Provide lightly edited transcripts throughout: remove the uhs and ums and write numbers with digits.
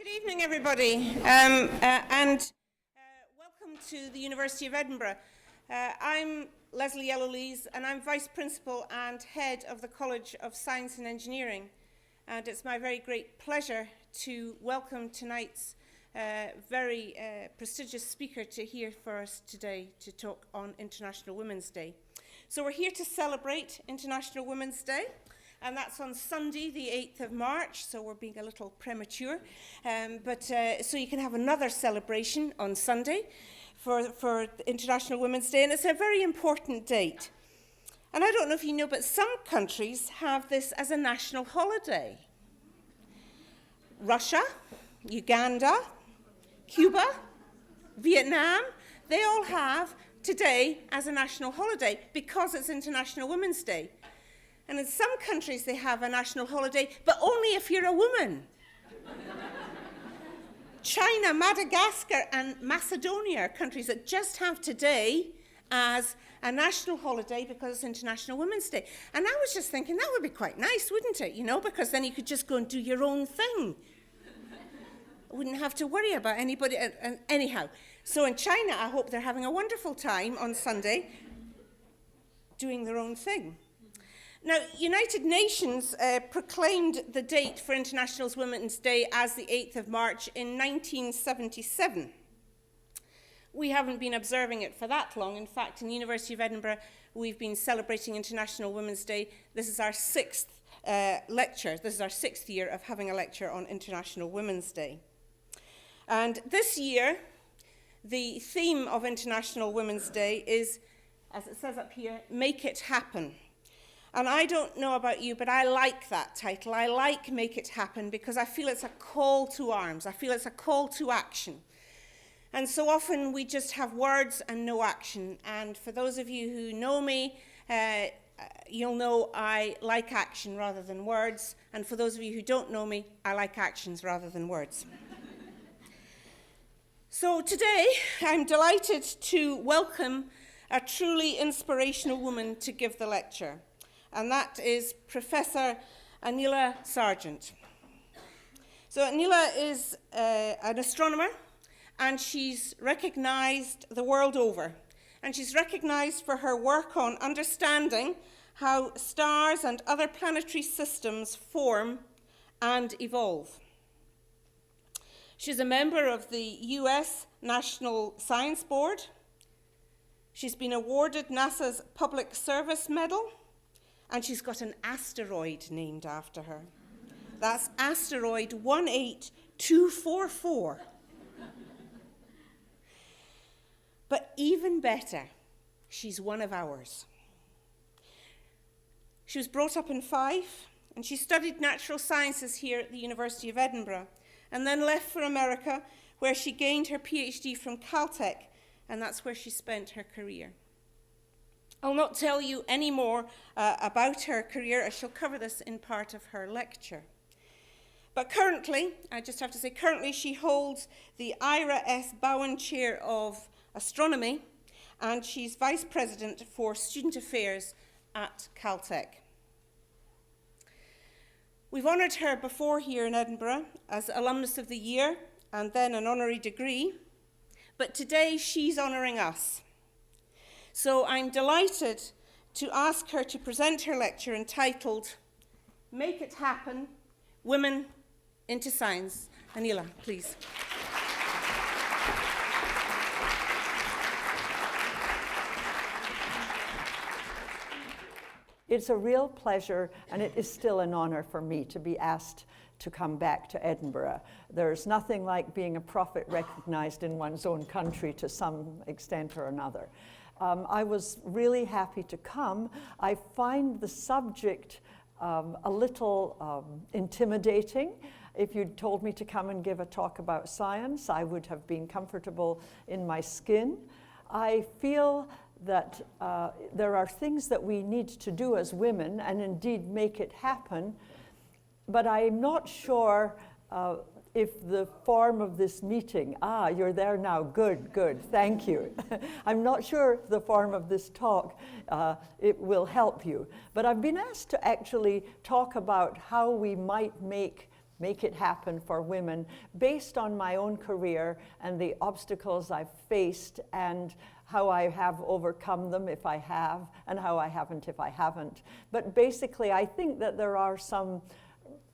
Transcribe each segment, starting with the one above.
Good evening, everybody, welcome to the University of Edinburgh. I'm Leslie Yellowlees, and I'm Vice Principal and Head of the College of Science and Engineering. And it's my very great pleasure to welcome tonight's very prestigious speaker here for us today to talk on International Women's Day. So we're here to celebrate International Women's Day. And that's on Sunday, the 8th of March, so we're being a little premature. So you can have another celebration on Sunday for International Women's Day, and it's a very important date. And I don't know if you know, but some countries have this as a national holiday. Russia, Uganda, Cuba, Vietnam, they all have today as a national holiday because it's International Women's Day. And in some countries, they have a national holiday, but only if you're a woman. China, Madagascar, and Macedonia are countries that just have today as a national holiday because it's International Women's Day. And I was just thinking, that would be quite nice, wouldn't it? You know, because then you could just go and do your own thing. Wouldn't have to worry about anybody. Anyhow, so in China, I hope they're having a wonderful time on Sunday doing their own thing. Now, United Nations proclaimed the date for International Women's Day as the 8th of March in 1977. We haven't been observing it for that long. In fact, in the University of Edinburgh, we've been celebrating International Women's Day. This is our sixth lecture. This is our sixth year of having a lecture on International Women's Day. And this year, the theme of International Women's Day is, as it says up here, Make It Happen. And I don't know about you, but I like that title. I like Make It Happen because I feel it's a call to arms. I feel it's a call to action. And so often we just have words and no action. And for those of you who know me, you'll know I like action rather than words. And for those of you who don't know me, I like actions rather than words. So today, I'm delighted to welcome a truly inspirational woman to give the lecture. And that is Professor Anneila Sargent. So Anneila is an astronomer, and she's recognized the world over. And she's recognized for her work on understanding how stars and other planetary systems form and evolve. She's a member of the US National Science Board. She's been awarded NASA's Public Service Medal. And she's got an asteroid named after her. That's asteroid 18244. But even better, she's one of ours. She was brought up in Fife, and she studied natural sciences here at the University of Edinburgh, and then left for America, where she gained her PhD from Caltech, and that's where she spent her career. I'll not tell you any more about her career, as she'll cover this in part of her lecture. But currently, I just have to say, currently she holds the Ira S. Bowen Chair of Astronomy, and she's Vice President for Student Affairs at Caltech. We've honoured her before here in Edinburgh as Alumnus of the Year, and then an honorary degree, but today she's honouring us. So I'm delighted to ask her to present her lecture entitled, Make It Happen, Women into Science. Anneila, please. It's a real pleasure, and it is still an honor for me to be asked to come back to Edinburgh. There's nothing like being a prophet recognized in one's own country to some extent or another. I was really happy to come. I find the subject a little intimidating. If you'd told me to come and give a talk about science, I would have been comfortable in my skin. I feel that there are things that we need to do as women, and indeed make it happen, but I'm not sure if the form of this meeting, you're there now, good, thank you. I'm not sure if the form of this talk, it will help you. But I've been asked to actually talk about how we might make make it happen for women based on my own career and the obstacles I've faced and how I have overcome them if I have, and how I haven't if I haven't. But basically, I think that there are some,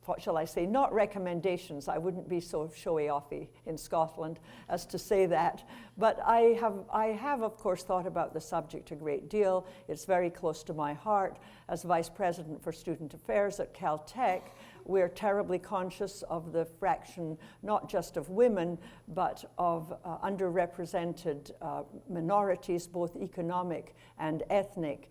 what shall I say, not recommendations. I wouldn't be so showy-offy in Scotland as to say that. But I have, of course, thought about the subject a great deal. It's very close to my heart. As Vice President for Student Affairs at Caltech, we're terribly conscious of the fraction, not just of women, but of underrepresented minorities, both economic and ethnic,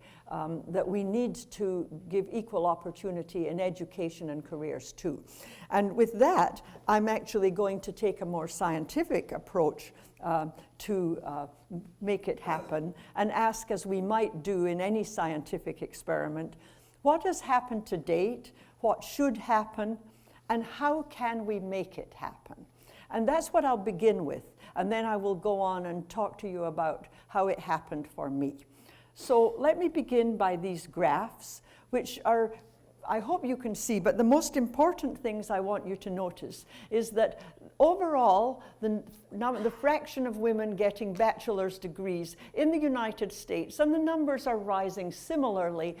that we need to give equal opportunity in education and careers too. And with that, I'm actually going to take a more scientific approach to make it happen and ask, as we might do in any scientific experiment, what has happened to date, what should happen, and how can we make it happen? And that's what I'll begin with, and then I will go on and talk to you about how it happened for me. So let me begin by these graphs, which are, I hope you can see, but the most important things I want you to notice is that overall, the fraction of women getting bachelor's degrees in the United States, and the numbers are rising similarly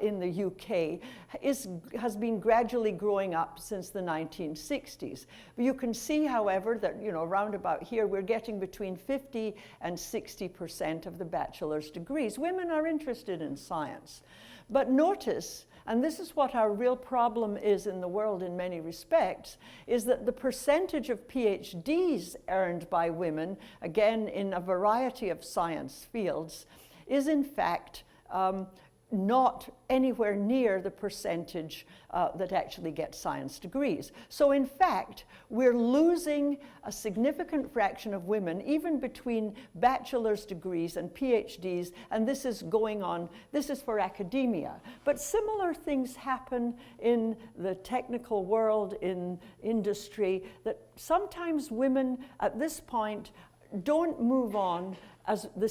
in the UK, has been gradually growing up since the 1960s. You can see, however, that around about here, we're getting between 50 and 60% of the bachelor's degrees. Women are interested in science. But notice, and this is what our real problem is in the world in many respects, is that the percentage of PhDs earned by women, again in a variety of science fields, is in fact not anywhere near the percentage that actually get science degrees. So in fact, we're losing a significant fraction of women, even between bachelor's degrees and PhDs, and this is going on, this is for academia. But similar things happen in the technical world, in industry, that sometimes women at this point don't move on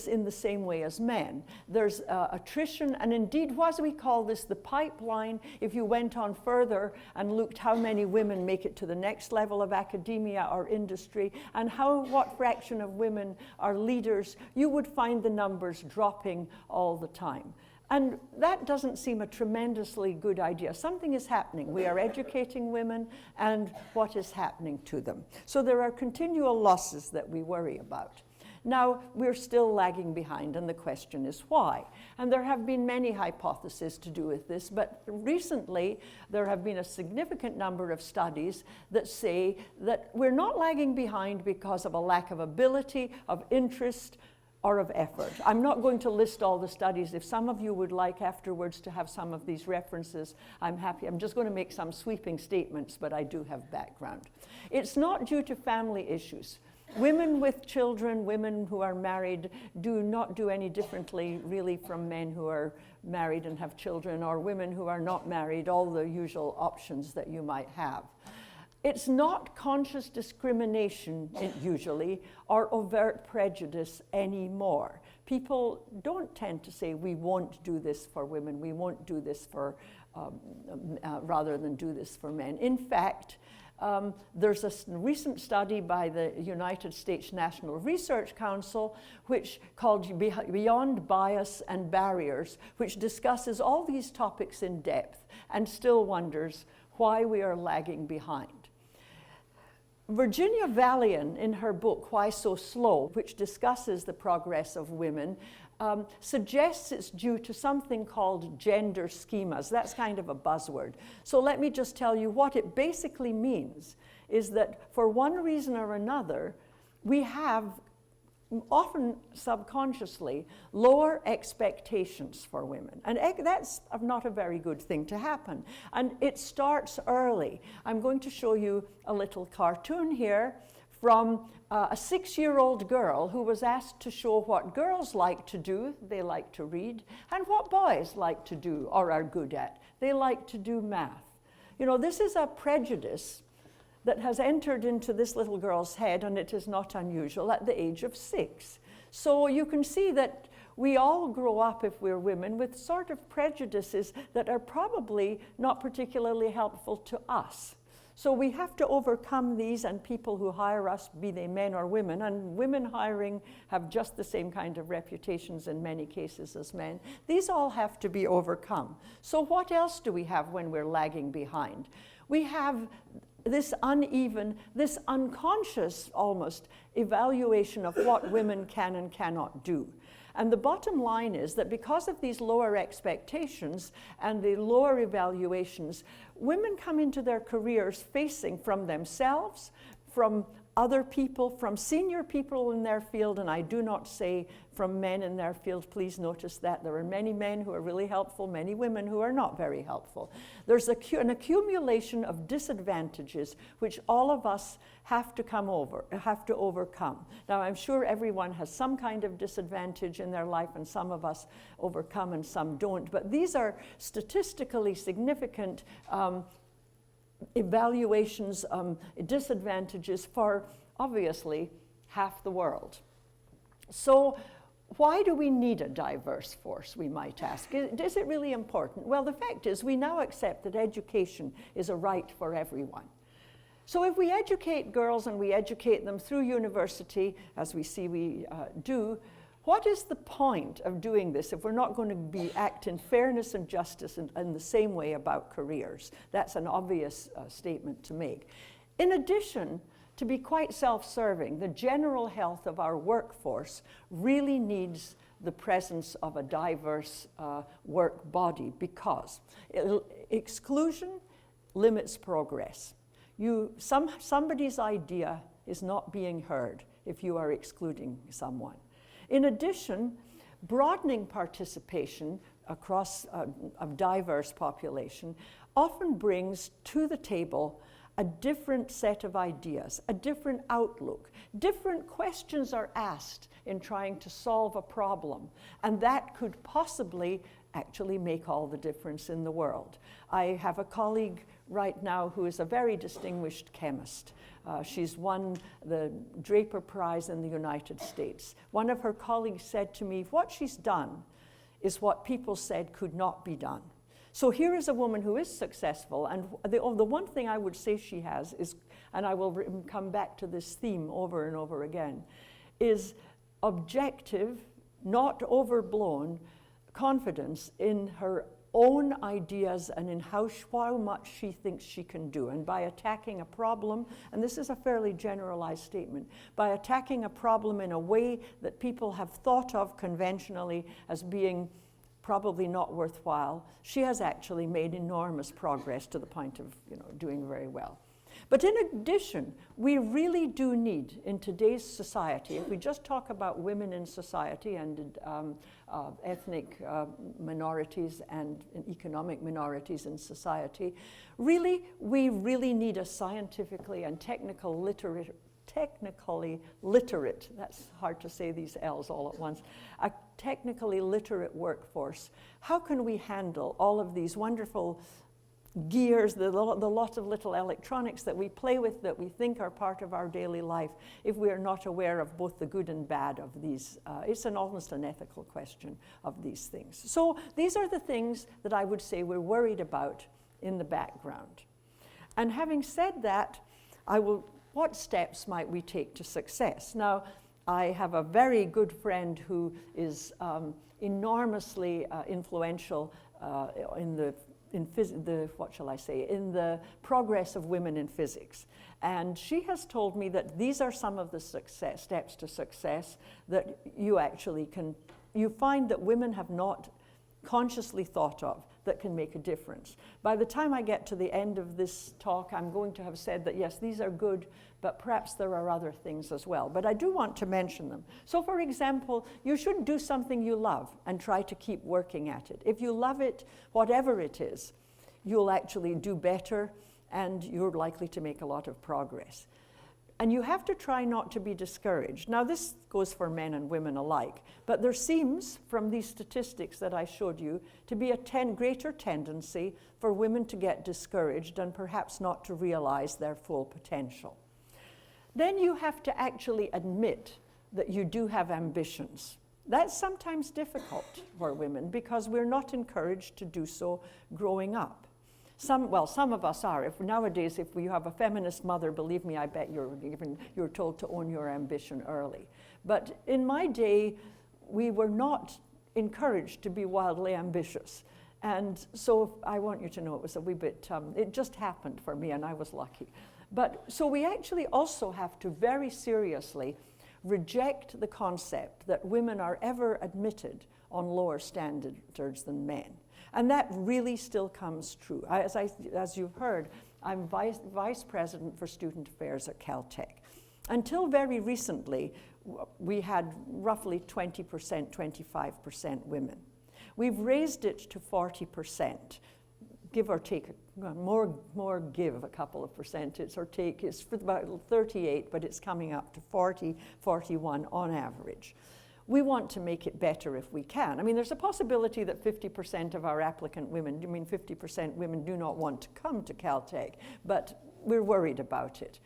in the same way as men. There's attrition, and indeed, what we call this the pipeline. If you went on further and looked how many women make it to the next level of academia or industry, and what fraction of women are leaders, you would find the numbers dropping all the time. And that doesn't seem a tremendously good idea. Something is happening. We are educating women, and what is happening to them? So there are continual losses that we worry about. Now, we're still lagging behind, and the question is why? And there have been many hypotheses to do with this, but recently there have been a significant number of studies that say that we're not lagging behind because of a lack of ability, of interest, or of effort. I'm not going to list all the studies. If some of you would like afterwards to have some of these references, I'm happy. I'm just going to make some sweeping statements, but I do have background. It's not due to family issues. Women with children, women who are married, do not do any differently really from men who are married and have children, or women who are not married, all the usual options that you might have. It's not conscious discrimination, usually, or overt prejudice anymore. People don't tend to say, we won't do this for women, we won't do this for, rather than do this for men. In fact, there's a recent study by the United States National Research Council, which called Beyond Bias and Barriers, which discusses all these topics in depth and still wonders why we are lagging behind. Virginia Valian, in her book, Why So Slow, which discusses the progress of women, suggests it's due to something called gender schemas. That's kind of a buzzword. So let me just tell you what it basically means is that for one reason or another, we have often subconsciously lower expectations for women. And that's not a very good thing to happen. And it starts early. I'm going to show you a little cartoon here from a 6-year-old girl who was asked to show what girls like to do, they like to read, and what boys like to do or are good at. They like to do math. This is a prejudice that has entered into this little girl's head, and it is not unusual, at the age of 6. So you can see that we all grow up, if we're women, with sort of prejudices that are probably not particularly helpful to us. So we have to overcome these, and people who hire us, be they men or women, and women hiring have just the same kind of reputations in many cases as men. These all have to be overcome. So what else do we have when we're lagging behind? We have this uneven, this unconscious almost evaluation of what women can and cannot do. And the bottom line is that because of these lower expectations and the lower evaluations, women come into their careers facing from themselves, from other people, from senior people in their field, and I do not say from men in their field. Please notice that there are many men who are really helpful, many women who are not very helpful. There's an accumulation of disadvantages which all of us have to overcome. Now, I'm sure everyone has some kind of disadvantage in their life, and some of us overcome and some don't, but these are statistically significant evaluations, disadvantages for, obviously, half the world. So why do we need a diverse force, we might ask? Is it really important? Well, the fact is we now accept that education is a right for everyone. So if we educate girls and we educate them through university, as we see we do, what is the point of doing this if we're not going to act in fairness and justice in the same way about careers? That's an obvious statement to make. In addition, to be quite self-serving, the general health of our workforce really needs the presence of a diverse work body, because exclusion limits progress. Somebody's idea is not being heard if you are excluding someone. In addition, broadening participation across a diverse population often brings to the table a different set of ideas, a different outlook. Different questions are asked in trying to solve a problem, and that could possibly actually make all the difference in the world. I have a colleague right now who is a very distinguished chemist. She's won the Draper Prize in the United States. One of her colleagues said to me, what she's done is what people said could not be done. So here is a woman who is successful, and the one thing I would say she has is, and I will come back to this theme over and over again, is objective, not overblown confidence in her own ideas and in how much she thinks she can do. And by attacking a problem, and this is a fairly generalized statement, by attacking a problem in a way that people have thought of conventionally as being probably not worthwhile, she has actually made enormous progress to the point of doing very well. But in addition, we really do need, in today's society, if we just talk about women in society and ethnic minorities and economic minorities in society, we really need a scientifically and technically literate, that's hard to say these L's all at once, a technically literate workforce. How can we handle all of these wonderful gears, the lot of little electronics that we play with that we think are part of our daily life, if we are not aware of both the good and bad of these? It's almost an ethical question of these things. So these are the things that I would say we're worried about in the background. And having said that, what steps might we take to success? Now, I have a very good friend who is enormously influential in the progress of women in physics. And she has told me that these are some of the steps to success that you find that women have not consciously thought of that can make a difference. By the time I get to the end of this talk, I'm going to have said that yes, these are good, but perhaps there are other things as well. But I do want to mention them. So for example, you should do something you love and try to keep working at it. If you love it, whatever it is, you'll actually do better and you're likely to make a lot of progress. And you have to try not to be discouraged. Now this goes for men and women alike, but there seems, from these statistics that I showed you, to be a greater tendency for women to get discouraged and perhaps not to realize their full potential. Then you have to actually admit that you do have ambitions. That's sometimes difficult for women because we're not encouraged to do so growing up. Some of us are. Nowadays, if you have a feminist mother, believe me, I bet you're told to own your ambition early. But in my day, we were not encouraged to be wildly ambitious. And so I want you to know it was a wee bit, it just happened for me and I was lucky. But so we actually also have to very seriously reject the concept that women are ever admitted on lower standards than men. And that really still comes true. As you've heard, I'm vice president for student affairs at Caltech. Until very recently, we had roughly 20%, 25% women. We've raised it to 40%, give or take, more give a couple of percentage or take. It's for about 38, but it's coming up to 40, 41 on average. We want to make it better if we can. I mean, there's a possibility that 50% of our applicant women, 50% women do not want to come to Caltech, but we're worried about it.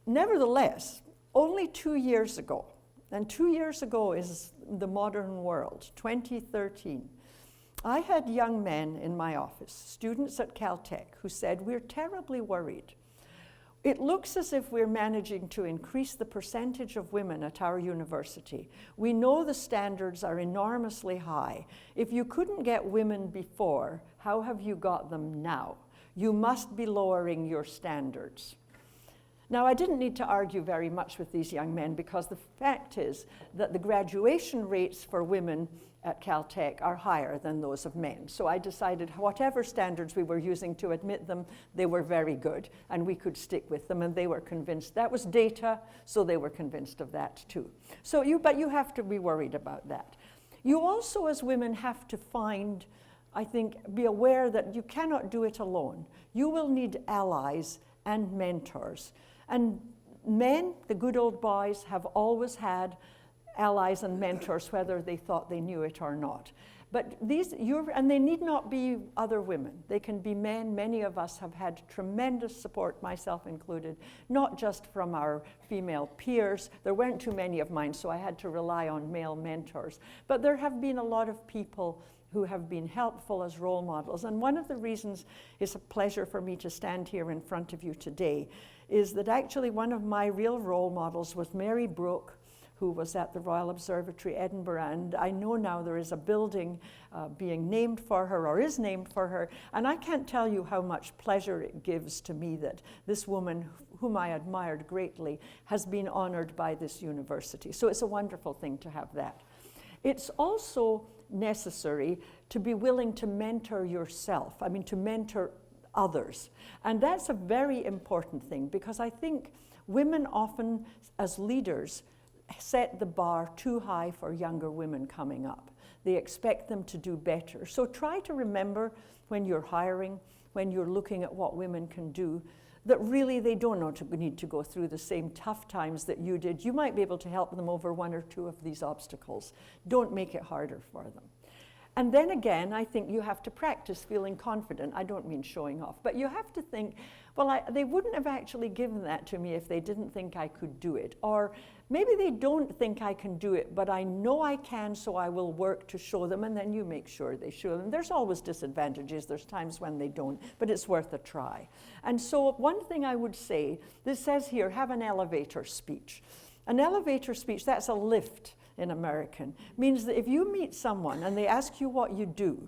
Nevertheless, only 2 years ago, and 2 years ago is the modern world, 2013, I had young men in my office, students at Caltech, who said, we're terribly worried. It looks as if we're managing to increase the percentage of women at our university. We know the standards are enormously high. If you couldn't get women before, how have you got them now? You must be lowering your standards. Now, I didn't need to argue very much with these young men because the fact is that the graduation rates for women at Caltech are higher than those of men. So I decided whatever standards we were using to admit them, they were very good, and we could stick with them, and they were convinced. That was data, so they were convinced of that too. But you have to be worried about that. You also, as women, have to find, I think, be aware that you cannot do it alone. You will need allies and mentors. And men, the good old boys, have always had allies and mentors, whether they thought they knew it or not. But and they need not be other women. They can be men. Many of us have had tremendous support, myself included, not just from our female peers. There weren't too many of mine, so I had to rely on male mentors. But there have been a lot of people who have been helpful as role models. And one of the reasons it's a pleasure for me to stand here in front of you today is that actually one of my real role models was Mary Brooke, who was at the Royal Observatory, Edinburgh, and I know now there is a building being named for her, or is named for her, and I can't tell you how much pleasure it gives to me that this woman, whom I admired greatly, has been honored by this university. So it's a wonderful thing to have that. It's also necessary to be willing to mentor yourself, to mentor others. And that's a very important thing, because I think women often, as leaders, set the bar too high for younger women coming up. They expect them to do better. So try to remember when you're hiring, when you're looking at what women can do, that really they don't need to go through the same tough times that you did. You might be able to help them over one or two of these obstacles. Don't make it harder for them. And then again, I think you have to practice feeling confident. I don't mean showing off, but you have to think, well, they wouldn't have actually given that to me if they didn't think I could do it. Or maybe they don't think I can do it, but I know I can, so I will work to show them, and then you make sure they show them. There's always disadvantages. There's times when they don't, but it's worth a try. And so one thing I would say, this says here, have an elevator speech. An elevator speech, that's a lift in American, means that if you meet someone and they ask you what you do,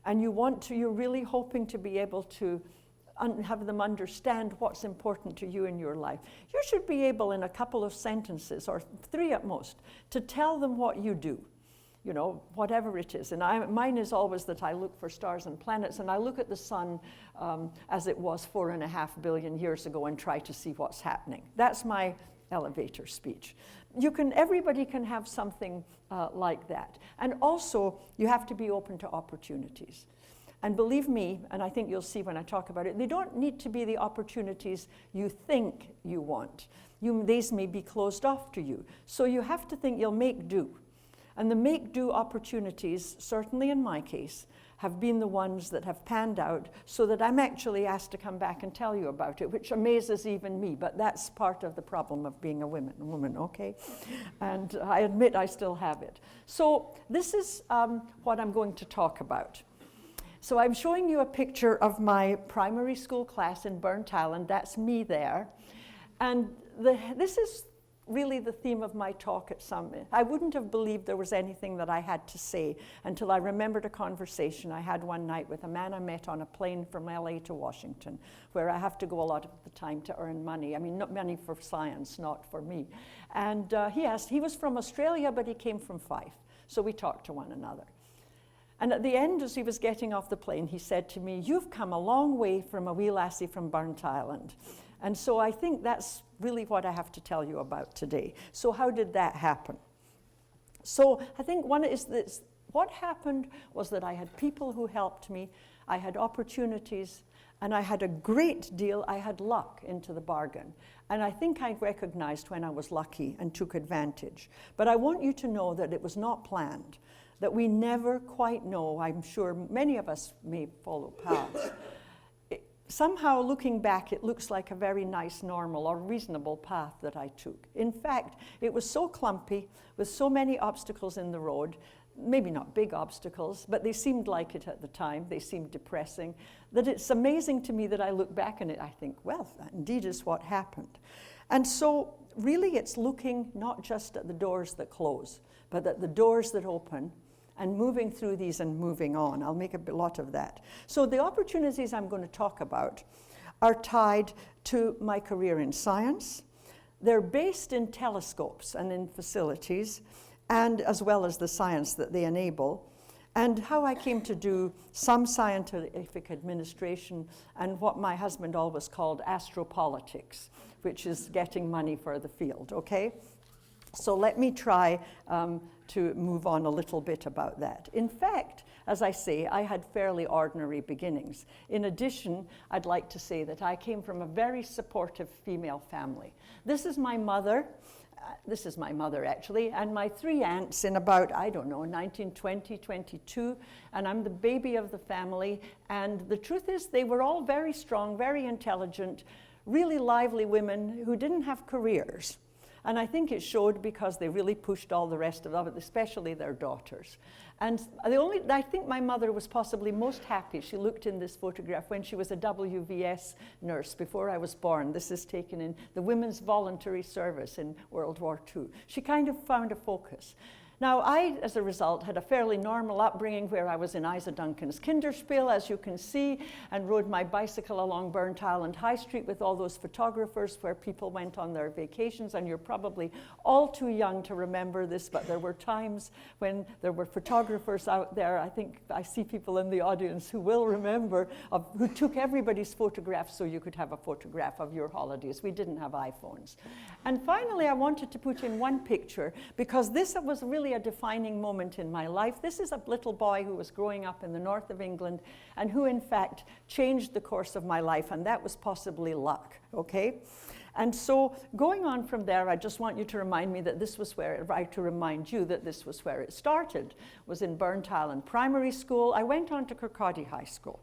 and you're really hoping to be able to have them understand what's important to you in your life, you should be able in a couple of sentences, or 3 at most, to tell them what you do, whatever it is. And mine is always that I look for stars and planets, and I look at the sun as it was 4.5 billion years ago and try to see what's happening. That's my elevator speech. Everybody can have something like that. And also, you have to be open to opportunities. And believe me, and I think you'll see when I talk about it, they don't need to be the opportunities you think you want. These may be closed off to you. So you have to think you'll make do. And the make do opportunities, certainly in my case, have been the ones that have panned out, so that I'm actually asked to come back and tell you about it, which amazes even me, but that's part of the problem of being a woman, okay? And I admit I still have it. So this is what I'm going to talk about. So I'm showing you a picture of my primary school class in Burntisland. That's me there. And this is really the theme of my talk at Summit. I wouldn't have believed there was anything that I had to say until I remembered a conversation I had one night with a man I met on a plane from LA to Washington, where I have to go a lot of the time to earn money. I mean, not money for science, not for me. And he was from Australia, but he came from Fife. So we talked to one another. And at the end, as he was getting off the plane, he said to me, "You've come a long way from a wee lassie from Burntisland." And so I think that's really what I have to tell you about today. So how did that happen? So I think one is this, what happened was that I had people who helped me, I had opportunities, and I had a great deal, I had luck into the bargain. And I think I recognized when I was lucky and took advantage. But I want you to know that it was not planned, that we never quite know. I'm sure many of us may follow paths. Somehow, looking back, it looks like a very nice, normal, or reasonable path that I took. In fact, it was so clumpy, with so many obstacles in the road, maybe not big obstacles, but they seemed like it at the time, they seemed depressing, that it's amazing to me that I look back on it, I think, well, that indeed is what happened. And so, really, it's looking not just at the doors that close, but at the doors that open, and moving through these and moving on. I'll make a lot of that. So the opportunities I'm going to talk about are tied to my career in science. They're based in telescopes and in facilities, and as well as the science that they enable, and how I came to do some scientific administration and what my husband always called astropolitics, which is getting money for the field, okay? So let me try to move on a little bit about that. In fact, as I say, I had fairly ordinary beginnings. In addition, I'd like to say that I came from a very supportive female family. This is my mother actually, and my three aunts in about, I don't know, 1920, 22, and I'm the baby of the family. And the truth is, they were all very strong, very intelligent, really lively women who didn't have careers. And I think it showed because they really pushed all the rest of it, especially their daughters. And I think my mother was possibly most happy. She looked in this photograph when she was a WVS nurse before I was born. This is taken in the Women's Voluntary Service in World War II. She kind of found a focus. Now, I, as a result, had a fairly normal upbringing where I was in Isa Duncan's Kinderspiel, as you can see, and rode my bicycle along Burntisland High Street with all those photographers where people went on their vacations, and you're probably all too young to remember this, but there were times when there were photographers out there. I think I see people in the audience who will remember, who took everybody's photographs so you could have a photograph of your holidays. We didn't have iPhones. And finally, I wanted to put in one picture, because this was really a defining moment in my life. This is a little boy who was growing up in the north of England and who in fact changed the course of my life, and that was possibly luck, okay? And so going on from there, I just want you to remind me that this was where, to remind you that this was where it started, was in Burntisland Primary School. I went on to Kirkcaldy High School.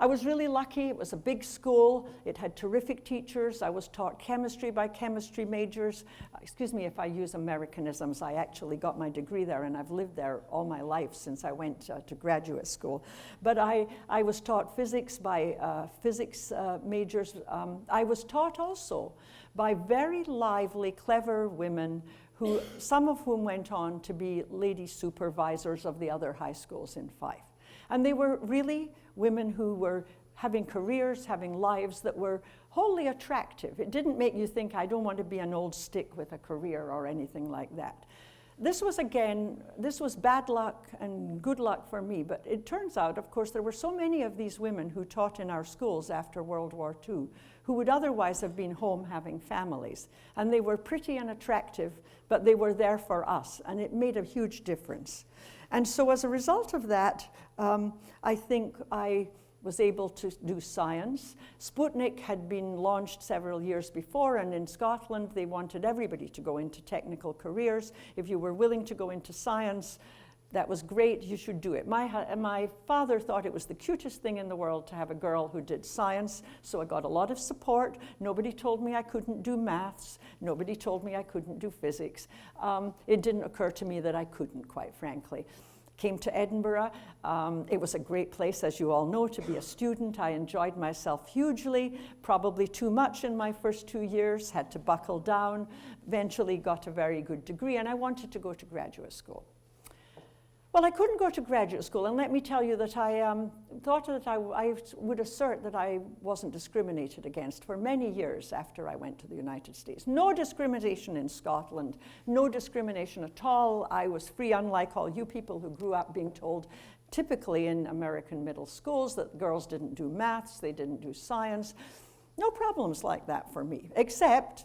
I was really lucky. It was a big school. It had terrific teachers. I was taught chemistry by chemistry majors. Excuse me if I use Americanisms. I actually got my degree there, and I've lived there all my life since I went to graduate school. But I was taught physics by physics majors. I was taught also by very lively, clever women, some of whom went on to be lady supervisors of the other high schools in Fife. And they were really women who were having careers, having lives that were wholly attractive. It didn't make you think, I don't want to be an old stick with a career or anything like that. This was bad luck and good luck for me, but it turns out, of course, there were so many of these women who taught in our schools after World War II who would otherwise have been home having families. And they were pretty and attractive, but they were there for us, and it made a huge difference. And so as a result of that, I think I was able to do science. Sputnik had been launched several years before, and in Scotland they wanted everybody to go into technical careers. If you were willing to go into science, that was great, you should do it. My father thought it was the cutest thing in the world to have a girl who did science, so I got a lot of support. Nobody told me I couldn't do maths. Nobody told me I couldn't do physics. It didn't occur to me that I couldn't, quite frankly. came to Edinburgh. It was a great place, as you all know, to be a student. I enjoyed myself hugely, probably too much in my first 2 years, had to buckle down, eventually got a very good degree, and I wanted to go to graduate school. Well, I couldn't go to graduate school, and let me tell you that I thought that I would assert that I wasn't discriminated against for many years after I went to the United States. No discrimination in Scotland, no discrimination at all. I was free, unlike all you people who grew up being told, typically in American middle schools, that girls didn't do maths, they didn't do science. No problems like that for me, except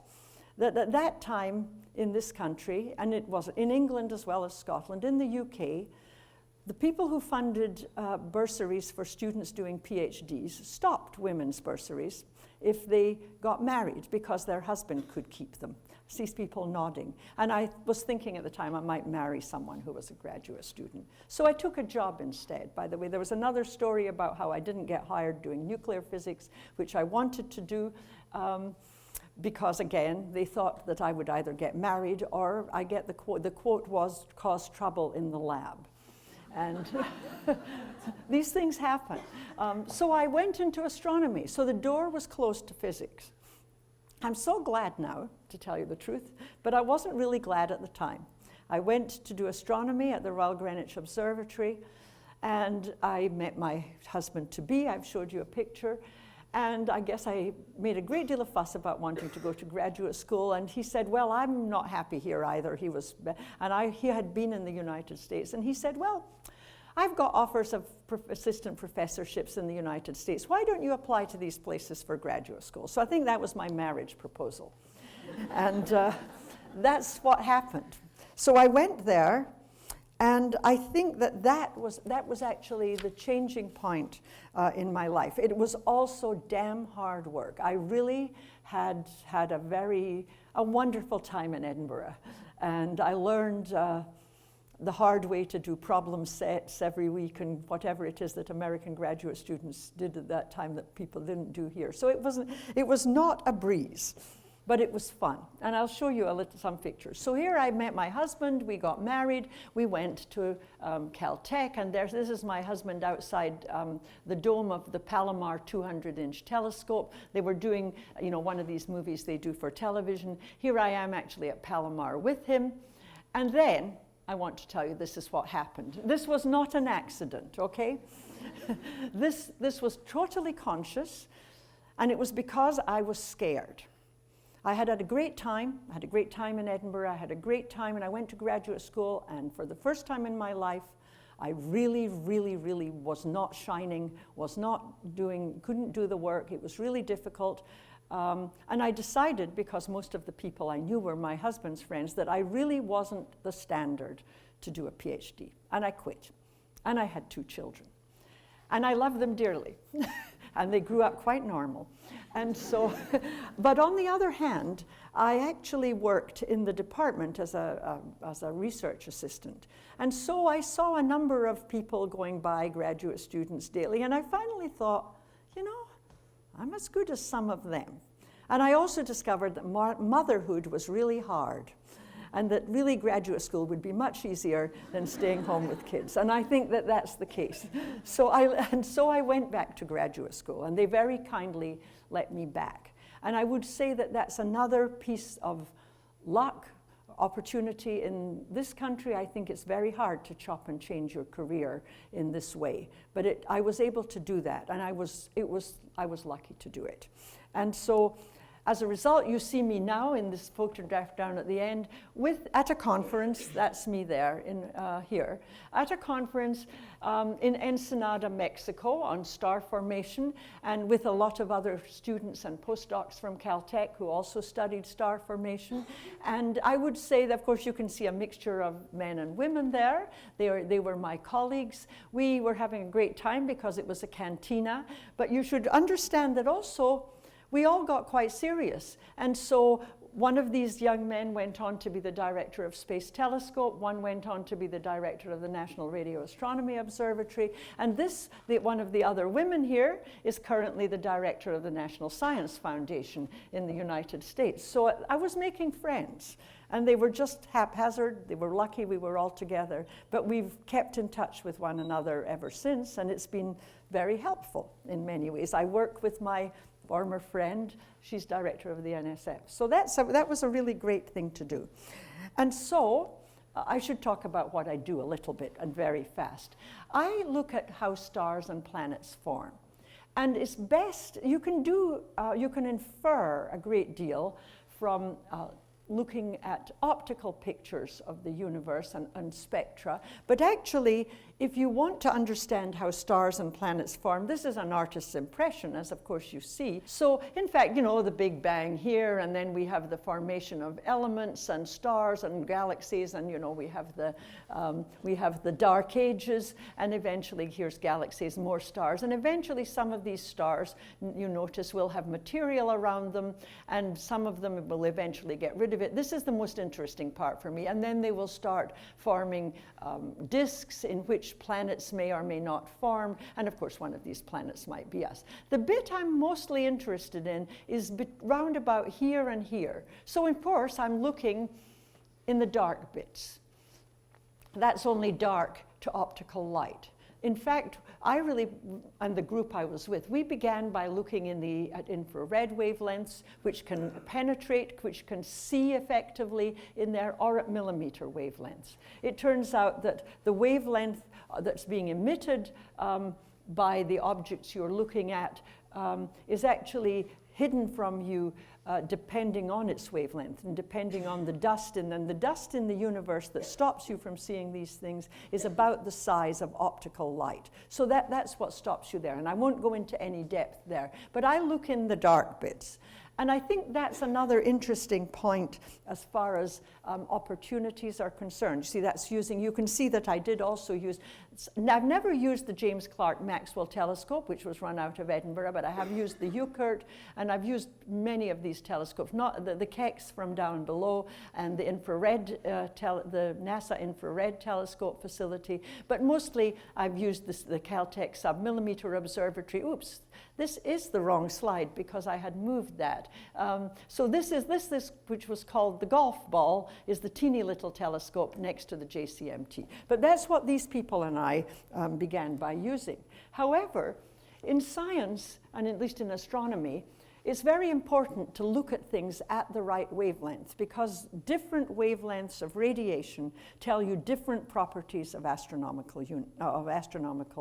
that at that time in this country, and it was in England as well as Scotland, in the UK, the people who funded bursaries for students doing PhDs stopped women's bursaries if they got married because their husband could keep them. I see people nodding. And I was thinking at the time I might marry someone who was a graduate student. So I took a job instead. By the way, there was another story about how I didn't get hired doing nuclear physics, which I wanted to do. Because again, they thought that I would either get married or I get the quote was cause trouble in the lab. And these things happen. So I went into astronomy. So the door was closed to physics. I'm so glad now, to tell you the truth, but I wasn't really glad at the time. I went to do astronomy at the Royal Greenwich Observatory, and I met my husband-to-be. I've showed you a picture. And I guess I made a great deal of fuss about wanting to go to graduate school. And he said, well, I'm not happy here either. He had been in the United States. And he said, well, I've got offers of assistant professorships in the United States. Why don't you apply to these places for graduate school? So I think that was my marriage proposal. And that's what happened. So I went there. And I think that was actually the changing point in my life. It was also damn hard work. I really had a wonderful time in Edinburgh. And I learned the hard way to do problem sets every week and whatever it is that American graduate students did at that time that people didn't do here. So it was not a breeze. But it was fun, and I'll show you some pictures. So here I met my husband, we got married, we went to Caltech, and this is my husband outside the dome of the Palomar 200-inch telescope. They were doing, one of these movies they do for television. Here I am actually at Palomar with him, and then I want to tell you this is what happened. This was not an accident, okay? This was totally conscious, and it was because I was scared. I had a great time. I had a great time in Edinburgh. I had a great time, and I went to graduate school, and for the first time in my life, I really, really, really was not shining, couldn't do the work. It was really difficult. And I decided, because most of the people I knew were my husband's friends, that I really wasn't the standard to do a PhD. And I quit. And I had 2 children. And I love them dearly. And they grew up quite normal. And so, but on the other hand, I actually worked in the department as a research assistant. And so I saw a number of people going by, graduate students daily, and I finally thought, I'm as good as some of them. And I also discovered that motherhood was really hard, and that really graduate school would be much easier than staying home with kids. And I think that that's the case. So I went back to graduate school, and they very kindly let me back. And I would say that that's another piece of luck, opportunity in this country. I think it's very hard to chop and change your career in this way. But I was able to do that, and I was lucky to do it. And so, as a result, you see me now in this photograph down at the end at a conference. That's me there here at a conference in Ensenada, Mexico, on star formation, and with a lot of other students and postdocs from Caltech who also studied star formation. And I would say that, of course, you can see a mixture of men and women there. They were my colleagues. We were having a great time because it was a cantina. But you should understand that also we all got quite serious. And so One of these young men went on to be the director of Space Telescope, one went on to be the director of the National Radio Astronomy Observatory, and one of the other women here is currently the director of the National Science Foundation in the United States. So I was making friends, and they were just haphazard, they were lucky we were all together, but we've kept in touch with one another ever since, and it's been very helpful in many ways. I work with my former friend, she's director of the NSF. So that was a really great thing to do. And so, I should talk about what I do a little bit and very fast. I look at how stars and planets form. And it's best, you can infer a great deal from looking at optical pictures of the universe and spectra, but actually, if you want to understand how stars and planets form, this is an artist's impression, as of course you see. So, in fact, you know, the Big Bang here, and then we have the formation of elements and stars and galaxies, and you know, we have the Dark Ages, and eventually here's galaxies, more stars, and eventually some of these stars, you notice, will have material around them, and some of them will eventually get rid of it. This is the most interesting part for me, and then they will start forming disks in which planets may or may not form, and of course one of these planets might be us. The bit I'm mostly interested in is round about here and here. So of course I'm looking in the dark bits. That's only dark to optical light. In fact, and the group I was with, we began by looking at infrared wavelengths, which can penetrate, which can see effectively in there, or at millimeter wavelengths. It turns out that the wavelength that's being emitted by the objects you're looking at is actually hidden from you depending on its wavelength and depending on the dust. And then the dust in the universe that stops you from seeing these things is about the size of optical light. So that's what stops you there. And I won't go into any depth there. But I look in the dark bits. And I think that's another interesting point as far as opportunities are concerned. See, you can see that I did also use, I've never used the James Clerk Maxwell telescope, which was run out of Edinburgh, but I have used the Euclid, and I've used many of these telescopes, not the Keck's from down below, and the infrared, the NASA infrared telescope facility, but mostly I've used the Caltech submillimeter observatory. Oops, this is the wrong slide because I had moved that. So this, which was called the golf ball, is the teeny little telescope next to the JCMT. But that's what these people and I began by using. However, in science, and at least in astronomy, it's very important to look at things at the right wavelength, because different wavelengths of radiation tell you different properties of astronomical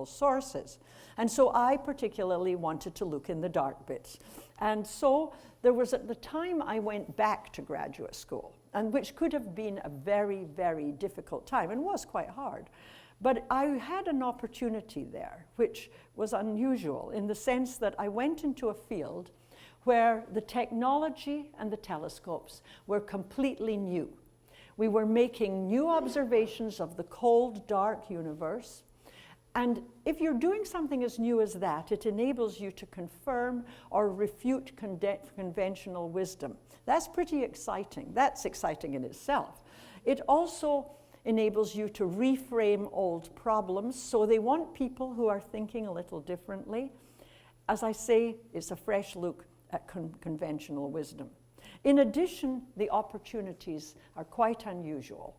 sources. And so I particularly wanted to look in the dark bits. And so there was, at the time I went back to graduate school, and which could have been a very, very difficult time, and was quite hard. But I had an opportunity there, which was unusual in the sense that I went into a field where the technology and the telescopes were completely new. We were making new observations of the cold, dark universe. And if you're doing something as new as that, it enables you to confirm or refute conventional wisdom. That's pretty exciting. That's exciting in itself. It also enables you to reframe old problems. So they want people who are thinking a little differently. As I say, it's a fresh look at conventional wisdom. In addition, the opportunities are quite unusual.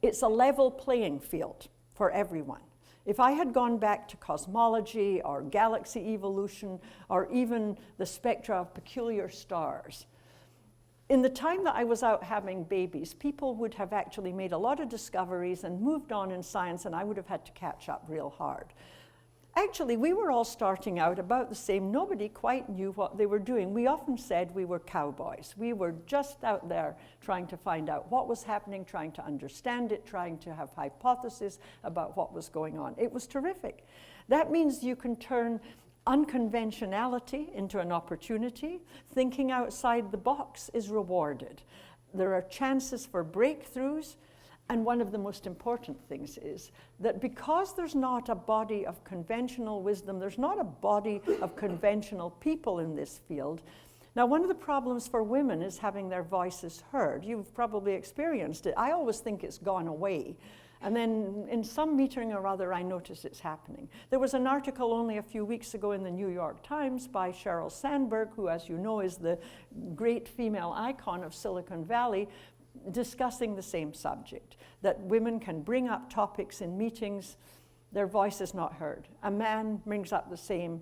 It's a level playing field for everyone. If I had gone back to cosmology or galaxy evolution or even the spectra of peculiar stars, in the time that I was out having babies, people would have actually made a lot of discoveries and moved on in science, and I would have had to catch up real hard. Actually, we were all starting out about the same. Nobody quite knew what they were doing. We often said we were cowboys. We were just out there trying to find out what was happening, trying to understand it, trying to have hypotheses about what was going on. It was terrific. That means you can turn unconventionality into an opportunity. Thinking outside the box is rewarded. There are chances for breakthroughs. And one of the most important things is that because there's not a body of conventional wisdom, there's not a body of conventional people in this field, Now, one of the problems for women is having their voices heard. You've probably experienced it. I always think it's gone away. And then in some meeting or other, I notice it's happening. There was an article only a few weeks ago in the New York Times by Sheryl Sandberg, who, as you know, is the great female icon of Silicon Valley, discussing the same subject, that women can bring up topics in meetings, their voice is not heard. A man brings up the same,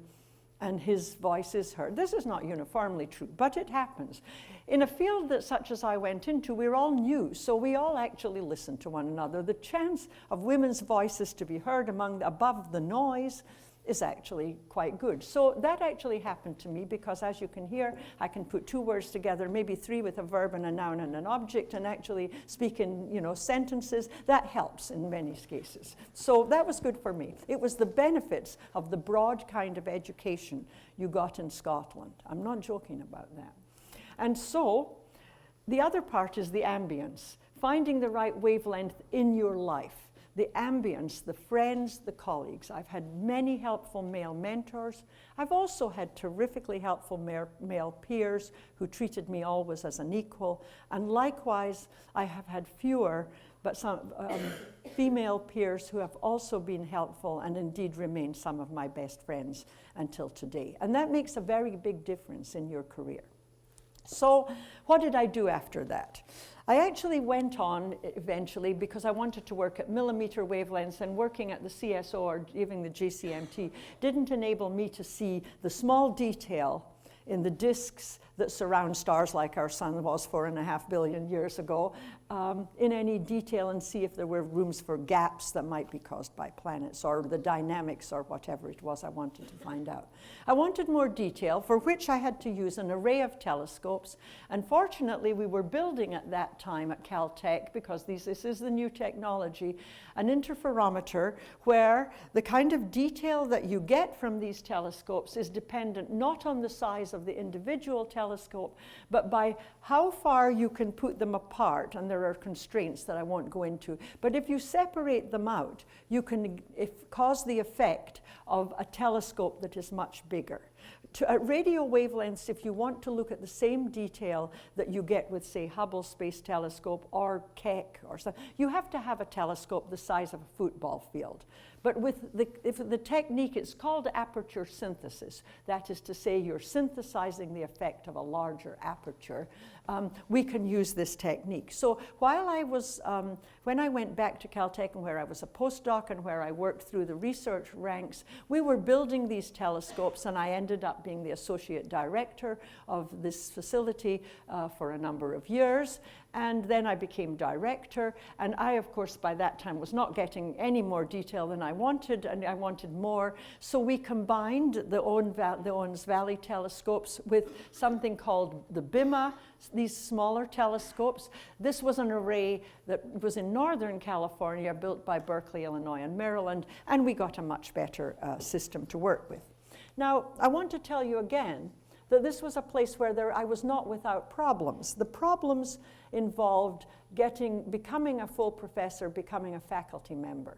and his voice is heard. This is not uniformly true, but it happens. In a field that such as I went into, we're all new, so we all actually listen to one another. The chance of women's voices to be heard above the noise is actually quite good. So that actually happened to me because, as you can hear, I can put two words together, maybe three with a verb and a noun and an object, and actually speak in, sentences. That helps in many cases. So that was good for me. It was the benefits of the broad kind of education you got in Scotland. I'm not joking about that. And so the other part is the ambience, finding the right wavelength in your life. The ambience, the friends, the colleagues. I've had many helpful male mentors. I've also had terrifically helpful male peers who treated me always as an equal. And likewise, I have had fewer, but some female peers who have also been helpful and indeed remain some of my best friends until today. And that makes a very big difference in your career. So what did I do after that? I actually went on eventually because I wanted to work at millimeter wavelengths, and working at the CSO or even the GCMT didn't enable me to see the small detail in the disks that surround stars like our sun was 4.5 billion years ago in any detail, and see if there were rooms for gaps that might be caused by planets or the dynamics or whatever it was I wanted to find out. I wanted more detail, for which I had to use an array of telescopes. And fortunately, we were building at that time at Caltech, because this is the new technology, an interferometer where the kind of detail that you get from these telescopes is dependent not on the size of the individual telescope, but by how far you can put them apart. And there are constraints that I won't go into. But if you separate them out, you can cause the effect of a telescope that is much bigger. At radio wavelengths, if you want to look at the same detail that you get with, say, Hubble Space Telescope or Keck or something, you have to have a telescope the size of a football field. But with the technique, it's called aperture synthesis. That is to say, you're synthesizing the effect of a larger aperture. We can use this technique. So while I was, when I went back to Caltech, and where I was a postdoc and where I worked through the research ranks, we were building these telescopes, and I ended up being the associate director of this facility for a number of years. And then I became director, and I, of course, by that time was not getting any more detail than I wanted, and I wanted more. So we combined the Owens Valley telescopes with something called the BIMA, these smaller telescopes. This was an array that was in Northern California, built by Berkeley, Illinois, and Maryland, and we got a much better system to work with. Now, I want to tell you again that this was a place where I was not without problems. The problems involved becoming a full professor, becoming a faculty member.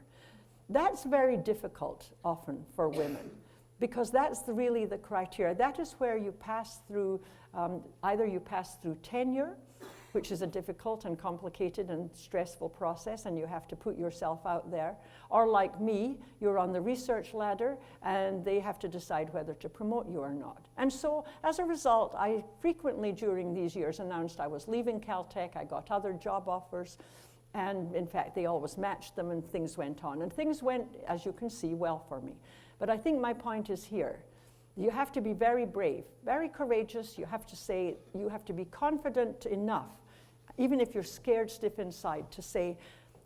That's very difficult often for women, because that's really the criteria. That is where you pass through, either you pass through tenure, which is a difficult and complicated and stressful process, and you have to put yourself out there. Or like me, you're on the research ladder, and they have to decide whether to promote you or not. And so, as a result, I frequently during these years announced I was leaving Caltech. I got other job offers, and in fact, they always matched them, and things went on. And things went, as you can see, well for me. But I think my point is here. You have to be very brave, very courageous. You have to say, you have to be confident enough, even if you're scared stiff inside, to say,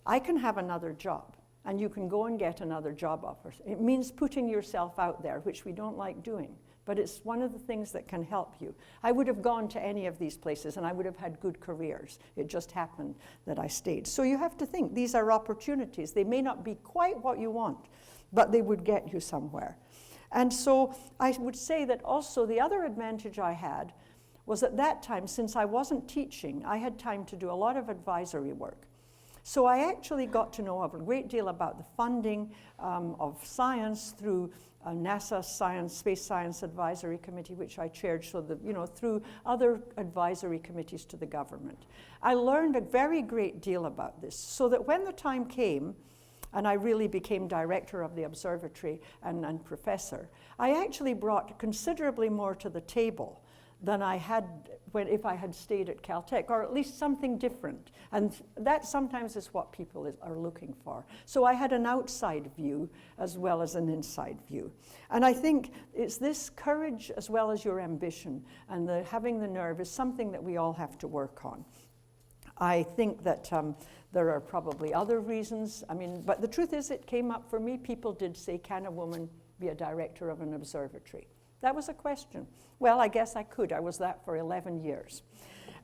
I can have another job, and you can go and get another job offer. It means putting yourself out there, which we don't like doing, but it's one of the things that can help you. I would have gone to any of these places, and I would have had good careers. It just happened that I stayed. So you have to think, these are opportunities. They may not be quite what you want, but they would get you somewhere. And so I would say that also the other advantage I had was at that time, since I wasn't teaching, I had time to do a lot of advisory work. So I actually got to know a great deal about the funding of science through NASA Space Science Advisory Committee, which I chaired, so that, through other advisory committees to the government. I learned a very great deal about this, so that when the time came, and I really became director of the observatory and professor, I actually brought considerably more to the table than I had if I had stayed at Caltech, or at least something different. And that sometimes is what people are looking for. So I had an outside view as well as an inside view. And I think it's this courage as well as your ambition and having the nerve is something that we all have to work on. I think that there are probably other reasons. But the truth is it came up for me. People did say, can a woman be a director of an observatory? That was a question. Well, I guess I could. I was that for 11 years.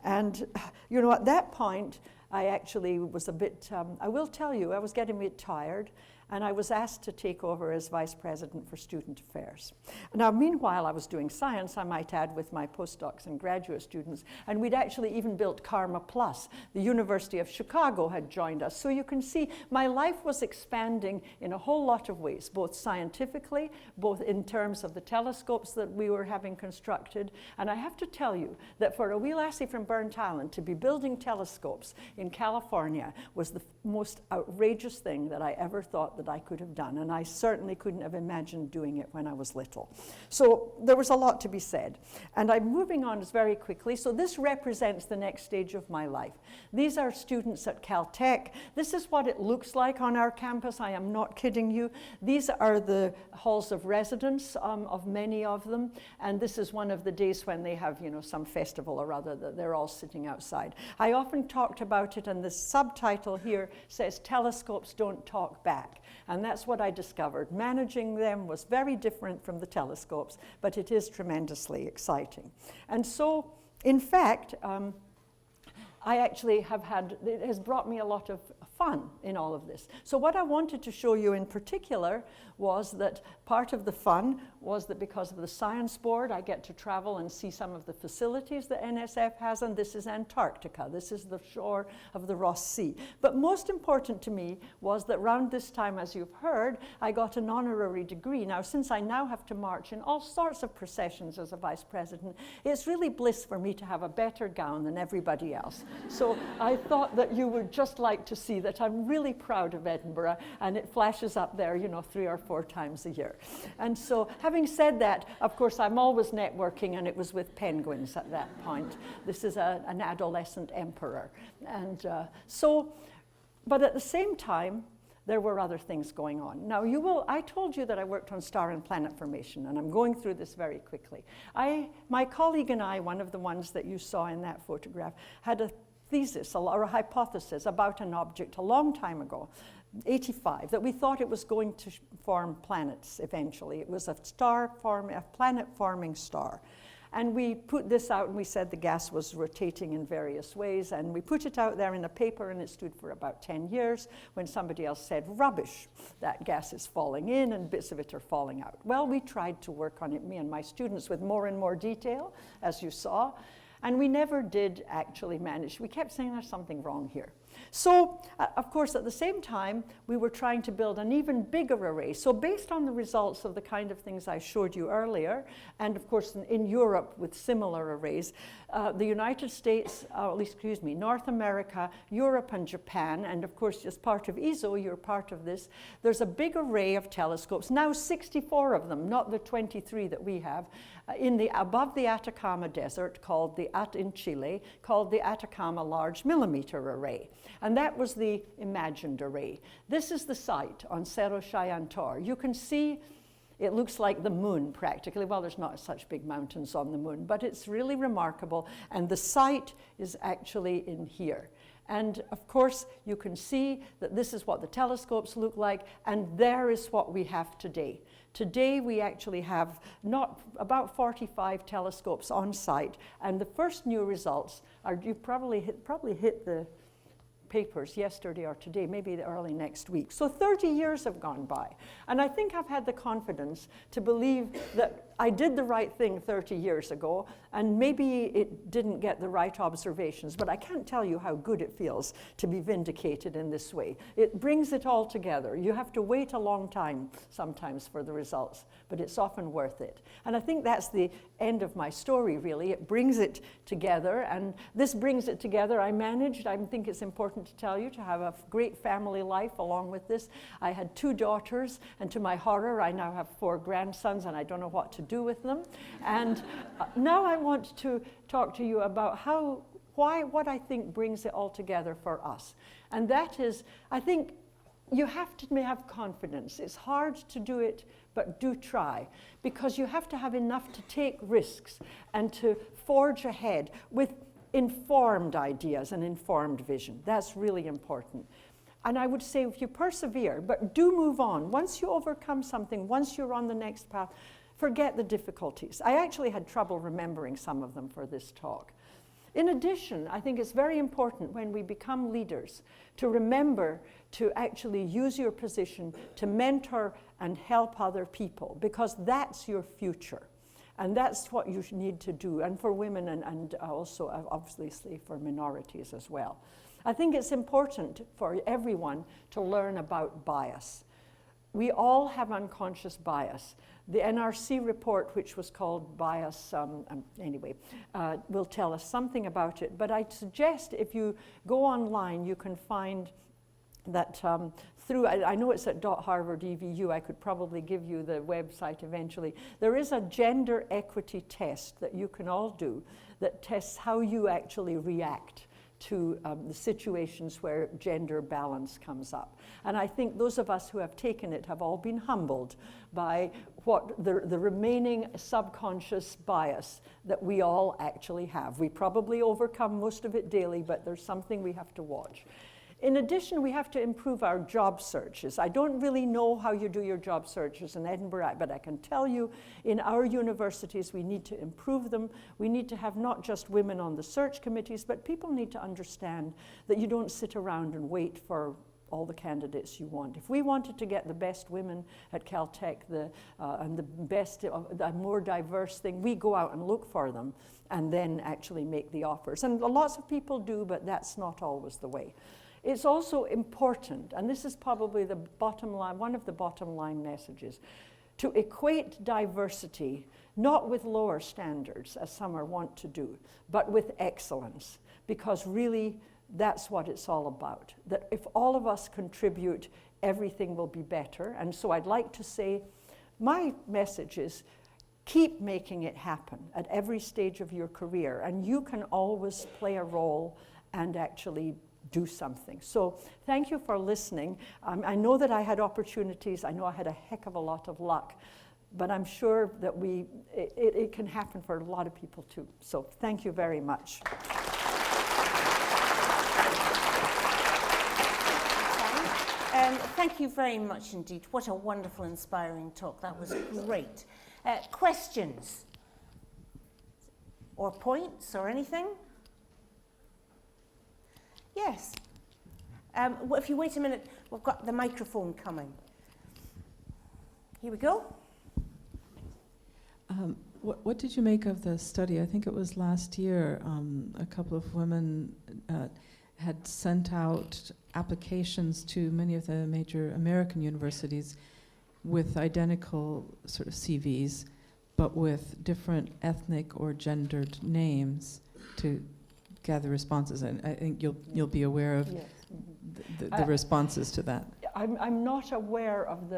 And, at that point, I actually was a bit, I will tell you, I was getting a bit tired, and I was asked to take over as Vice President for Student Affairs. Now, meanwhile, I was doing science, I might add, with my postdocs and graduate students, and we'd actually even built CARMA Plus. The University of Chicago had joined us. So you can see my life was expanding in a whole lot of ways, both scientifically, both in terms of the telescopes that we were having constructed. And I have to tell you that for a wee lassie from Burntown to be building telescopes in California was the most outrageous thing that I ever thought that I could have done, and I certainly couldn't have imagined doing it when I was little. So there was a lot to be said. And I'm moving on very quickly. So this represents the next stage of my life. These are students at Caltech. This is what it looks like on our campus. I am not kidding you. These are the halls of residence of many of them, and this is one of the days when they have, some festival or other that they're all sitting outside. I often talked about it, and the subtitle here says, "Telescopes Don't Talk Back." And that's what I discovered. Managing them was very different from the telescopes, but it is tremendously exciting. And so, in fact, I actually it has brought me a lot of fun in all of this. So what I wanted to show you in particular was that part of the fun was that because of the Science Board, I get to travel and see some of the facilities that NSF has, and this is Antarctica. This is the shore of the Ross Sea. But most important to me was that around this time, as you've heard, I got an honorary degree. Now, since I now have to march in all sorts of processions as a vice president, it's really bliss for me to have a better gown than everybody else. So I thought that you would just like to see that I'm really proud of Edinburgh, and it flashes up there, 3 or 4 times a year. And so, having said that, of course, I'm always networking, and it was with penguins at that point. This is an adolescent emperor. And but at the same time, there were other things going on. Now, I told you that I worked on star and planet formation, and I'm going through this very quickly. My colleague and I, one of the ones that you saw in that photograph, had a thesis or a hypothesis about an object a long time ago, 85, that we thought it was going to form planets eventually. It was a planet-forming star. And we put this out, and we said the gas was rotating in various ways, and we put it out there in a paper, and it stood for about 10 years when somebody else said, rubbish, that gas is falling in and bits of it are falling out. Well, we tried to work on it, me and my students, with more and more detail, as you saw, and we never did actually manage. We kept saying there's something wrong here. So, of course, at the same time, we were trying to build an even bigger array. So based on the results of the kind of things I showed you earlier, and of course in Europe with similar arrays, the United States, North America, Europe and Japan, and of course as part of ESO, you're part of this, there's a big array of telescopes, now 64 of them, not the 23 that we have, above the Atacama Desert in Chile, called the Atacama Large Millimeter Array. And that was the imagined array. This is the site on Cerro Chayantor. You can see it looks like the moon practically. Well, there's not such big mountains on the moon, but it's really remarkable. And the site is actually in here. And of course, you can see that this is what the telescopes look like, and there is what we have today. Today, we actually have about 45 telescopes on site, and the first new results are, you probably hit the papers yesterday or today, maybe early next week. So 30 years have gone by, and I think I've had the confidence to believe that I did the right thing 30 years ago, and maybe it didn't get the right observations, but I can't tell you how good it feels to be vindicated in this way. It brings it all together. You have to wait a long time sometimes for the results, but it's often worth it. And I think that's the end of my story, really. It brings it together, and this brings it together. I managed, I think it's important to tell you, to have a great family life along with this. I had 2 daughters, and to my horror, I now have 4 grandsons, and I don't know what to do with them. And now I want to talk to you about what I think brings it all together for us. And that is, I think you have to have confidence. It's hard to do it, but do try, because you have to have enough to take risks and to forge ahead with informed ideas and informed vision. That's really important. And I would say if you persevere, but do move on. Once you overcome something, once you're on the next path, forget the difficulties. I actually had trouble remembering some of them for this talk. In addition, I think it's very important when we become leaders to remember to actually use your position to mentor and help other people, because that's your future. And that's what you need to do, and for women and also obviously for minorities as well. I think it's important for everyone to learn about bias. We all have unconscious bias. The NRC report, which was called Bias, will tell us something about it. But I'd suggest if you go online, you can find that I know it's at .harvard.edu, I could probably give you the website eventually. There is a gender equity test that you can all do that tests how you actually react to the situations where gender balance comes up. And I think those of us who have taken it have all been humbled by what the remaining subconscious bias that we all actually have. We probably overcome most of it daily, but there's something we have to watch. In addition, we have to improve our job searches. I don't really know how you do your job searches in Edinburgh, but I can tell you in our universities we need to improve them. We need to have not just women on the search committees, but people need to understand that you don't sit around and wait for all the candidates you want. If we wanted to get the best women at Caltech and the best, the more diverse thing, we go out and look for them and then actually make the offers. And lots of people do, but that's not always the way. It's also important, and this is probably the bottom line, one of the bottom line messages, to equate diversity not with lower standards, as some want to do, but with excellence, because really that's what it's all about. That if all of us contribute, everything will be better. And so I'd like to say, my message is, keep making it happen at every stage of your career, and you can always play a role and actually do something. So thank you for listening. I know that I had opportunities. I know I had a heck of a lot of luck, but I'm sure that it can happen for a lot of people too. So thank you very much. Thank you very much indeed. What a wonderful, inspiring talk. That was great. Questions? Or points or anything? Yes. If you wait a minute, we've got the microphone coming. Here we go. What did you make of the study? I think it was last year, a couple of women had sent out applications to many of the major American universities with identical sort of CVs, but with different ethnic or gendered names to gather responses. And I think you'll be aware of the responses to that. I'm not aware of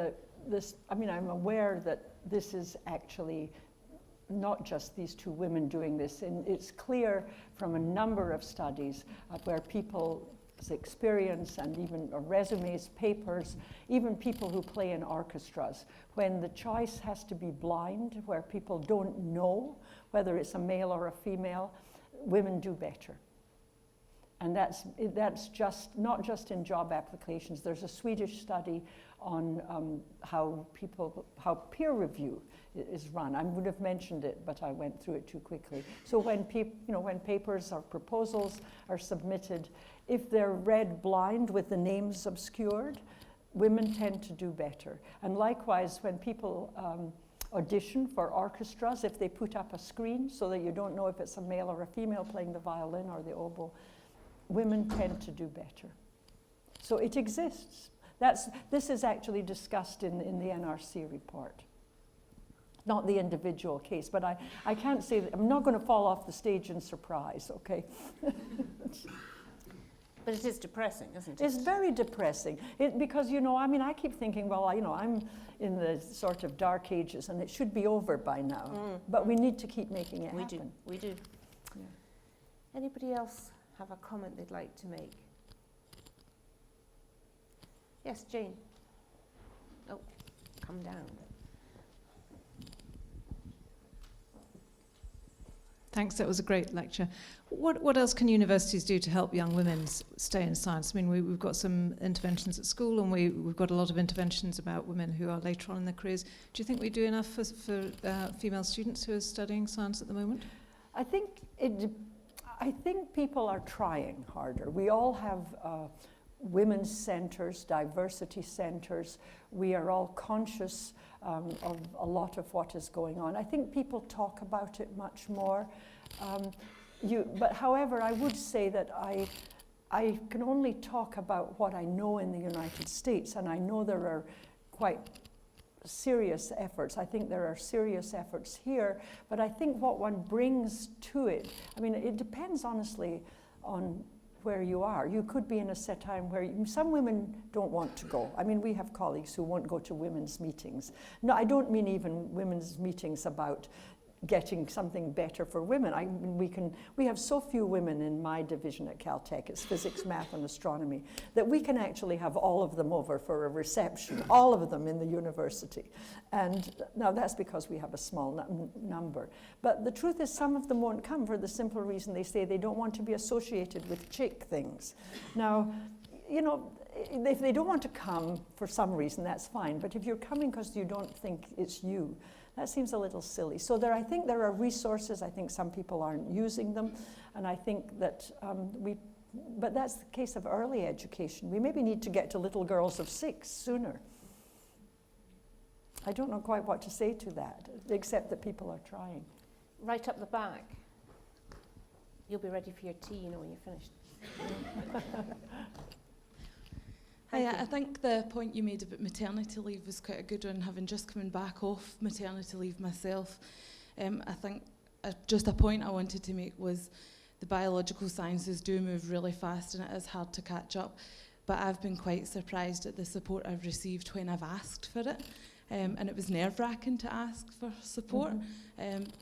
this. I mean, I'm aware that this is actually not just these 2 women doing this, and it's clear from a number of studies where people's experience and even resumes, papers, even people who play in orchestras, when the choice has to be blind, where people don't know whether it's a male or a female, women do better. And that's just not just in job applications. There's a Swedish study on how peer review is run. I would have mentioned it, but I went through it too quickly. So when when papers or proposals are submitted, if they're read blind with the names obscured, women tend to do better. And likewise, when people audition for orchestras if they put up a screen so that you don't know if it's a male or a female playing the violin or the oboe. Women tend to do better. So it exists. This is actually discussed in the NRC report. Not the individual case, but I can't say that, I'm not going to fall off the stage in surprise, okay? But it is depressing, isn't it? It's very depressing because, you know, I mean, I keep thinking, well, you know, I'm in the sort of dark ages and it should be over by now. But we need to keep making it happen. We do. Yeah. Anybody else have a comment they'd like to make? Yes, Jane. Oh, come down. Thanks, that was a great lecture. What else can universities do to help young women stay in science? I mean, we've got some interventions at school, and we've got a lot of interventions about women who are later on in their careers. Do you think we do enough for female students who are studying science at the moment? I think people are trying harder. We all have women's centres, diversity centres. We are all conscious of a lot of what is going on. I think people talk about it much more. But however, I would say that I can only talk about what I know in the United States, and I know there are quite serious efforts. I think there are serious efforts here, but I think what one brings to it, I mean, it depends honestly on where you are. You could be in a set time where some women don't want to go. I mean, we have colleagues who won't go to women's meetings. No, I don't mean even women's meetings about getting something better for women. I mean, we have so few women in my division at Caltech, it's physics, math, and astronomy, that we can actually have all of them over for a reception, all of them in the university. And now that's because we have a small number. But the truth is some of them won't come for the simple reason they say they don't want to be associated with chick things. Now, you know, if they don't want to come for some reason, that's fine. But if you're coming because you don't think it's you, that seems a little silly. So I think there are resources. I think some people aren't using them. And I think that but that's the case of early education. We maybe need to get to little girls of 6 sooner. I don't know quite what to say to that, except that people are trying. Right up the back. You'll be ready for your tea, you know, when you're finished. I think the point you made about maternity leave was quite a good one, having just coming back off maternity leave myself. I think just a point I wanted to make was the biological sciences do move really fast and it is hard to catch up, but I've been quite surprised at the support I've received when I've asked for it. And it was nerve-wracking to ask for support,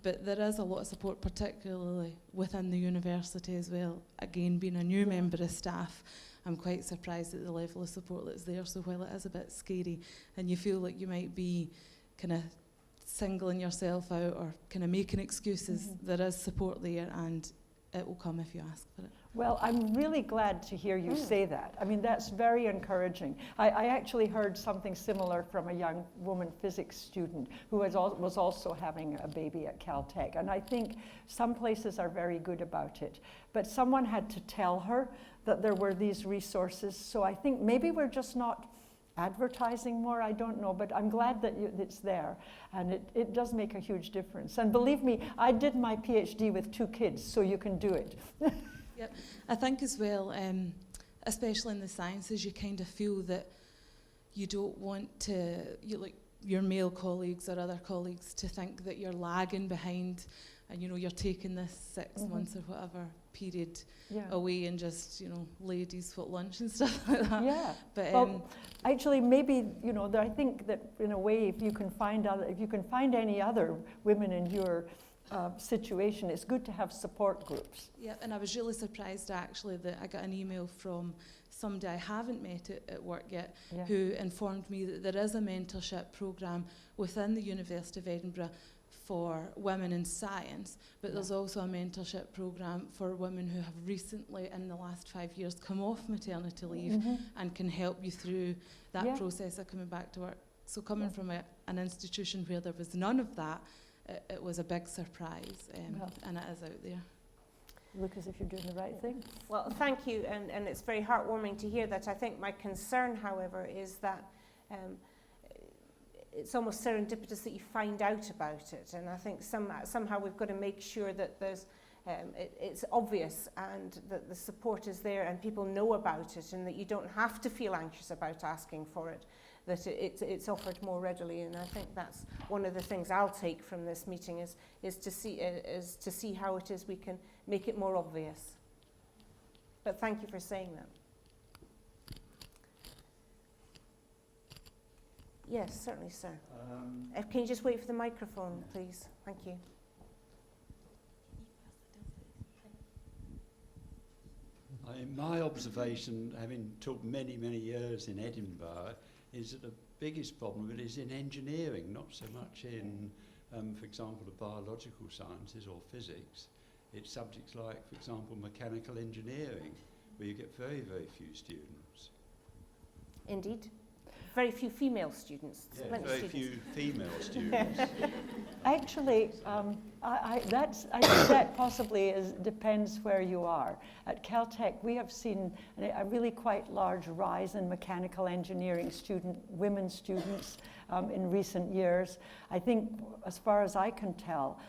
but there is a lot of support, particularly within the university as well. Again, being a new member of staff, I'm quite surprised at the level of support that's there. So while it is a bit scary and you feel like you might be kind of singling yourself out or kind of making excuses, there is support there and it will come if you ask for it. Well, I'm really glad to hear you say that. I mean, that's very encouraging. I actually heard something similar from a young woman physics student who was also having a baby at Caltech. And I think some places are very good about it. But someone had to tell her that there were these resources. So I think maybe we're just not advertising more, I don't know, but I'm glad that it's there. And it does make a huge difference. And believe me, I did my PhD with 2 kids, so you can do it. Yep. I think as well, especially in the sciences, you kind of feel that you don't want your male colleagues or other colleagues to think that you're lagging behind and, you're taking this 6 months or whatever period away and just, ladies foot lunch and stuff like that. Yeah. But well, actually, maybe, I think that in a way, if you can find any other women in your situation, it's good to have support groups. Yeah, and I was really surprised actually that I got an email from somebody I haven't met at work yet who informed me that there is a mentorship programme within the University of Edinburgh for women in science, but there's also a mentorship programme for women who have recently, in the last 5 years, come off maternity leave and can help you through that process of coming back to work. So coming from an institution where there was none of that, it was a big surprise, and it is out there. Look as if you're doing the right thing. Well, thank you, and it's very heartwarming to hear that. I think my concern, however, is that it's almost serendipitous that you find out about it. And I think somehow we've got to make sure that there's it's obvious and that the support is there and people know about it, and that you don't have to feel anxious about asking for it, that it's offered more readily. And I think that's one of the things I'll take from this meeting is to see how it is we can make it more obvious. But thank you for saying that. Yes, certainly, sir. Can you just wait for the microphone, please? Thank you. My observation, having taught many, many years in Edinburgh, is that the biggest problem is in engineering, not so much in, for example, the biological sciences or physics. It's subjects like, for example, mechanical engineering, where you get very, very few students. Indeed. Very few female students. Yeah, very few female students. Actually, I think that possibly depends where you are. At Caltech, we have seen a really quite large rise in mechanical engineering women students in recent years. I think, as far as I can tell,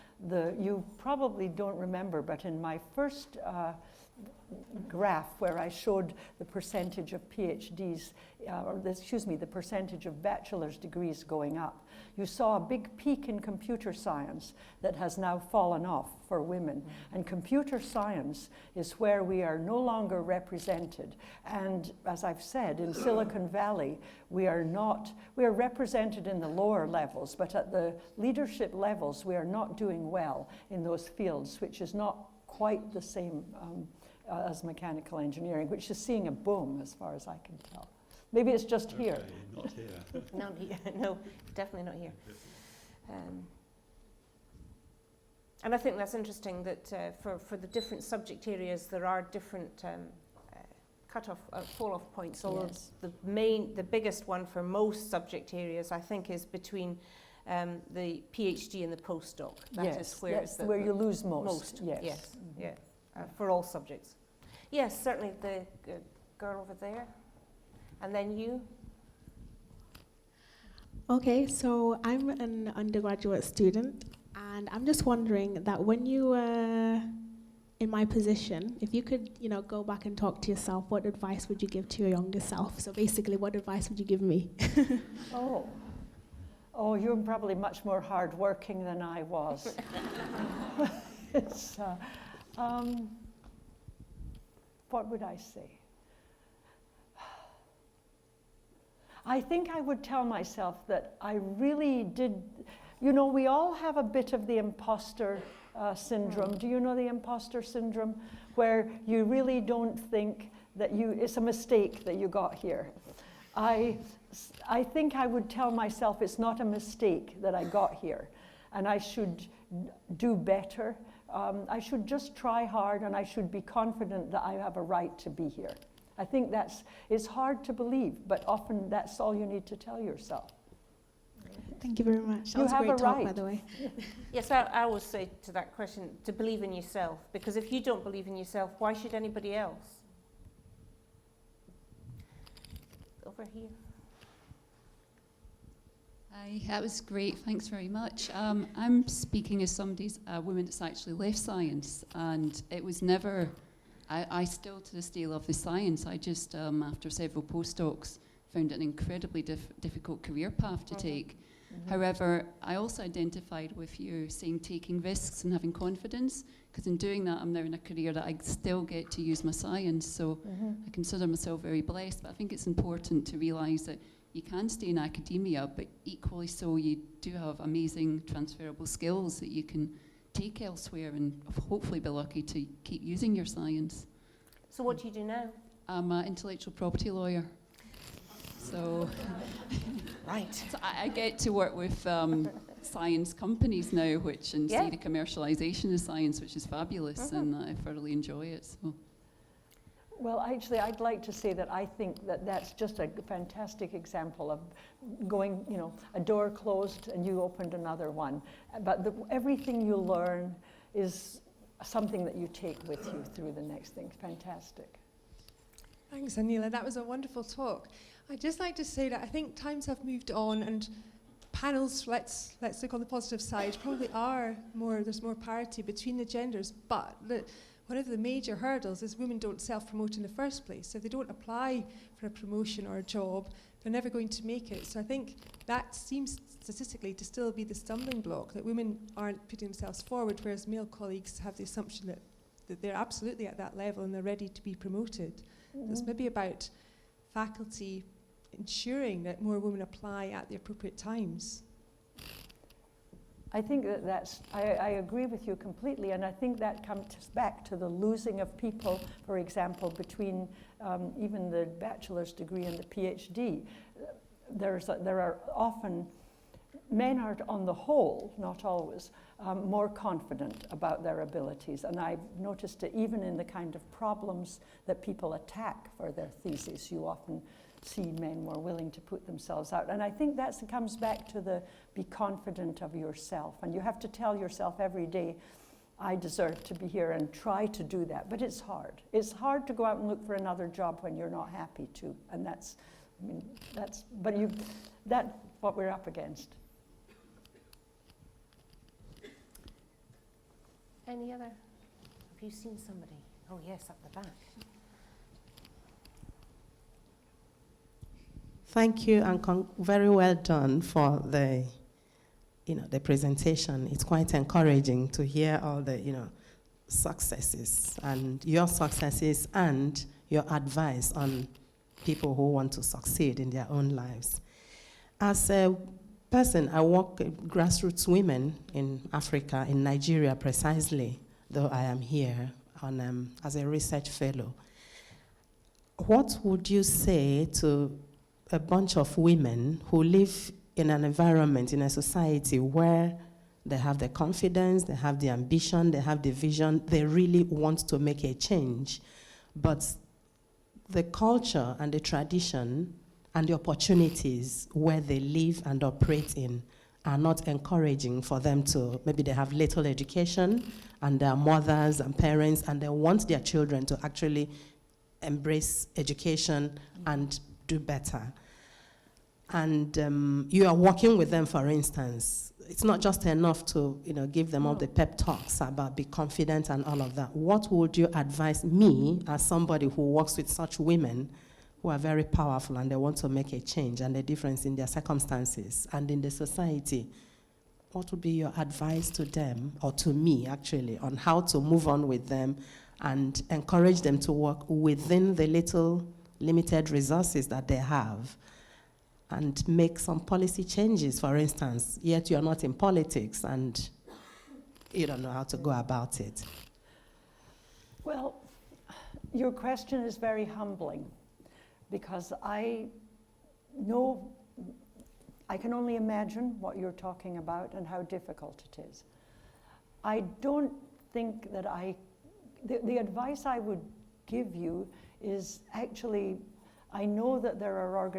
you probably don't remember, but in my first graph where I showed the percentage of PhDs, the percentage of bachelor's degrees going up, you saw a big peak in computer science that has now fallen off for women. And computer science is where we are no longer represented. And as I've said, in Silicon Valley, we are represented in the lower levels, but at the leadership levels, we are not doing well in those fields, which is not quite the same as mechanical engineering, which is seeing a boom as far as I can tell. Maybe it's just here. Not here. Not here. No, definitely not here. And I think that's interesting that for the different subject areas there are different fall-off points. Although yes. The biggest one for most subject areas, I think, is between the PhD and the postdoc. That is where you lose most. Yes. Mm-hmm. Yeah. For all subjects. Yes, certainly the girl over there. And then you. Okay, so I'm an undergraduate student, and I'm just wondering that when you were in my position, if you could, go back and talk to yourself, what advice would you give to your younger self? So basically, what advice would you give me? Oh, you're probably much more hardworking than I was. What would I say? I think I would tell myself that I really did, we all have a bit of the imposter syndrome. Do you know the imposter syndrome? Where you really don't think that it's a mistake that you got here. I think I would tell myself it's not a mistake that I got here, and I should do better. I should just try hard, and I should be confident that I have a right to be here. I think it's hard to believe, but often that's all you need to tell yourself. Thank you very much. That was a great talk, by the way. Yes, I always say to that question, to believe in yourself, because if you don't believe in yourself, why should anybody else? Over here. Hi, that was great, thanks very much. I'm speaking as a woman that's actually left science, and it was never, I still to this day love the science. I just, after several postdocs, found it an incredibly difficult career path to take. Mm-hmm. However, I also identified with you saying taking risks and having confidence, because in doing that I'm now in a career that I still get to use my science, so I consider myself very blessed. But I think it's important to realise that you can stay in academia, but equally so you do have amazing transferable skills that you can take elsewhere and hopefully be lucky to keep using your science. So what do you do now? I'm an intellectual property lawyer. So, right. So I get to work with science companies now, which see the commercialization of science, which is fabulous, and I thoroughly enjoy it. So. Well, actually, I'd like to say that I think that that's just a fantastic example of going, a door closed and you opened another one. But everything you learn is something that you take with you through the next thing. Fantastic. Thanks, Anneila. That was a wonderful talk. I'd just like to say that I think times have moved on, and panels, let's look on the positive side, probably there's more parity between the genders, but one of the major hurdles is women don't self-promote in the first place. So if they don't apply for a promotion or a job, they're never going to make it. So I think that seems statistically to still be the stumbling block, that women aren't putting themselves forward, whereas male colleagues have the assumption that they're absolutely at that level and they're ready to be promoted. Mm-hmm. It's maybe about faculty ensuring that more women apply at the appropriate times. I think I agree with you completely, and I think that comes back to the losing of people, for example, between even the bachelor's degree and the PhD. There are often, men are on the whole, not always, more confident about their abilities, and I've noticed it even in the kind of problems that people attack for their thesis. You often see men more willing to put themselves out. And I think that comes back to the be confident of yourself. And you have to tell yourself every day, I deserve to be here, and try to do that. But it's hard. It's hard to go out and look for another job when you're not happy to. And that's what we're up against. Any other? Have you seen somebody? Oh yes, up the back. Thank you, and very well done for the presentation. It's quite encouraging to hear all the, successes and your advice on people who want to succeed in their own lives. As a person, I work with grassroots women in Africa, in Nigeria precisely, though I am here as a research fellow. What would you say to a bunch of women who live in an environment, in a society where they have the confidence, they have the ambition, they have the vision, they really want to make a change, but the culture and the tradition and the opportunities where they live and operate in are not encouraging for them to, maybe they have little education and their mothers and parents, and they want their children to actually embrace education and do better. And you are working with them, for instance. It's not just enough to give them all the pep talks about be confident and all of that. What would you advise me as somebody who works with such women who are very powerful and they want to make a change and a difference in their circumstances and in the society? What would be your advice to them, or to me actually, on how to move on with them and encourage them to work within the little limited resources that they have and make some policy changes, for instance, yet you're not in politics and you don't know how to go about it? Well, your question is very humbling, because I can only imagine what you're talking about and how difficult it is. I don't think that the advice I would give you is actually, I know that there are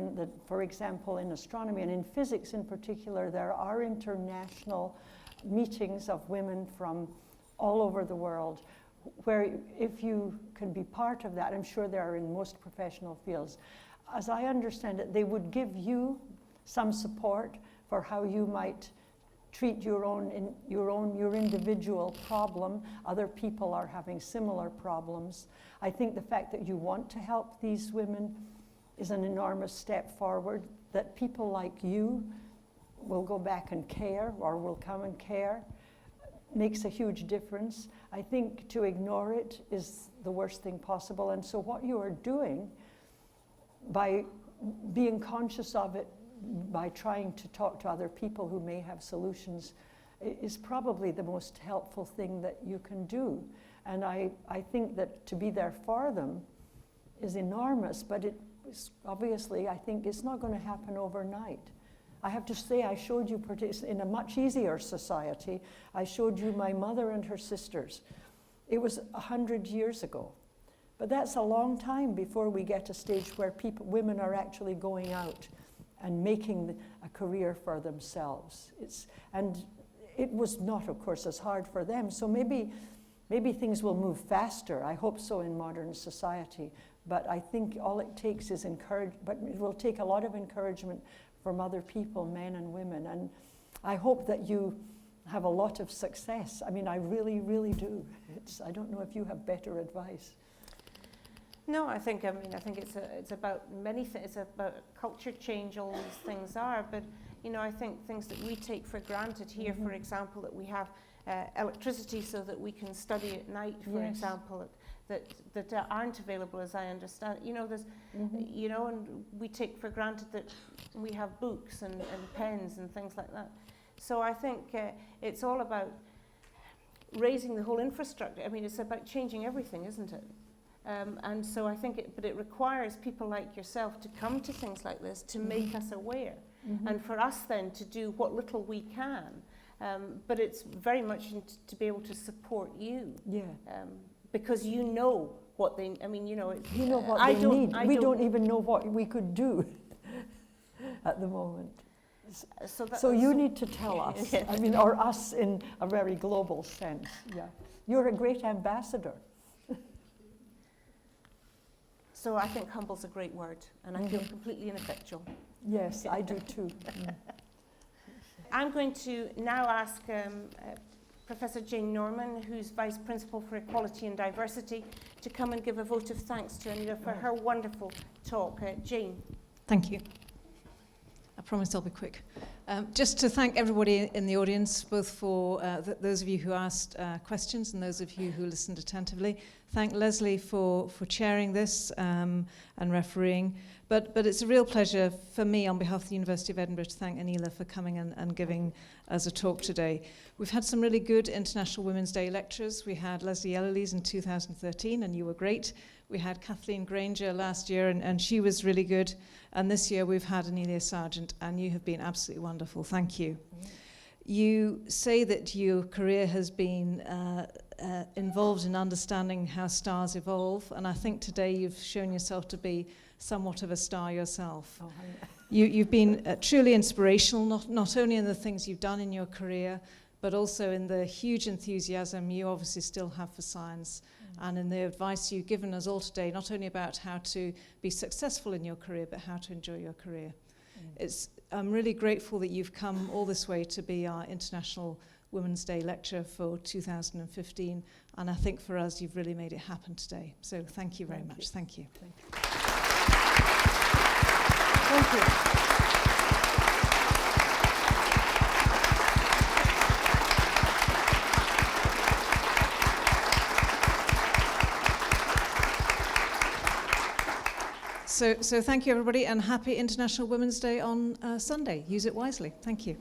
for example, in astronomy and in physics in particular, there are international meetings of women from all over the world, where if you can be part of that, I'm sure there are in most professional fields. As I understand it, they would give you some support for how you might treat your individual problem. Other people are having similar problems. I think the fact that you want to help these women is an enormous step forward, that people like you will go back and care, or will come and care, makes a huge difference. I think to ignore it is the worst thing possible. And so what you are doing, by being conscious of it, by trying to talk to other people who may have solutions, is probably the most helpful thing that you can do. And I think that to be there for them is enormous, but obviously, I think it's not going to happen overnight. I have to say, I showed you in a much easier society, I showed you my mother and her sisters. It was 100 years ago. But that's a long time before we get to a stage where women are actually going out and making a career for themselves. And it was not, of course, as hard for them. So maybe things will move faster. I hope so in modern society. But I think all it takes is but it will take a lot of encouragement from other people, men and women. And I hope that you have a lot of success. I mean, I really, really do. I don't know if you have better advice. No, I think it's about many things. It's about culture change. All these things are, but I think things that we take for granted here, for example, that we have electricity so that we can study at night, for example, that aren't available, as I understand. There's, and we take for granted that we have books and pens and things like that. So I think it's all about raising the whole infrastructure. I mean, it's about changing everything, isn't it? And so I think it requires people like yourself to come to things like this to make us aware, and for us then to do what little we can. But it's very much to be able to support you, because you know what they. I mean, what they need. We don't even know what we could do at the moment. So you need to tell us. I mean, or us in a very global sense. Yeah, you're a great ambassador. So I think humble's a great word, and I feel completely ineffectual. Yes, I do too. I'm going to now ask Professor Jane Norman, who's Vice Principal for Equality and Diversity, to come and give a vote of thanks to Anneila for her wonderful talk. Jane. Thank you. I promise I'll be quick. Just to thank everybody in the audience, both for those of you who asked questions and those of you who listened attentively. Thank Leslie for chairing this and refereeing. But it's a real pleasure for me, on behalf of the University of Edinburgh, to thank Anneila for coming and giving us a talk today. We've had some really good International Women's Day lectures. We had Leslie Eloise in 2013, and you were great. We had Kathleen Granger last year, and she was really good. And this year we've had Anneila Sargent, and you have been absolutely wonderful. Thank you. You say that your career has been involved in understanding how stars evolve, and I think today you've shown yourself to be somewhat of a star yourself. You've been truly inspirational, not only in the things you've done in your career, but also in the huge enthusiasm you obviously still have for science, and in the advice you've given us all today, not only about how to be successful in your career, but how to enjoy your career. I'm really grateful that you've come all this way to be our International Women's Day lecture for 2015, and I think for us you've really made it happen today. So thank you very much. Thank you. Thank you. Thank you. So thank you, everybody, and happy International Women's Day on Sunday. Use it wisely. Thank you.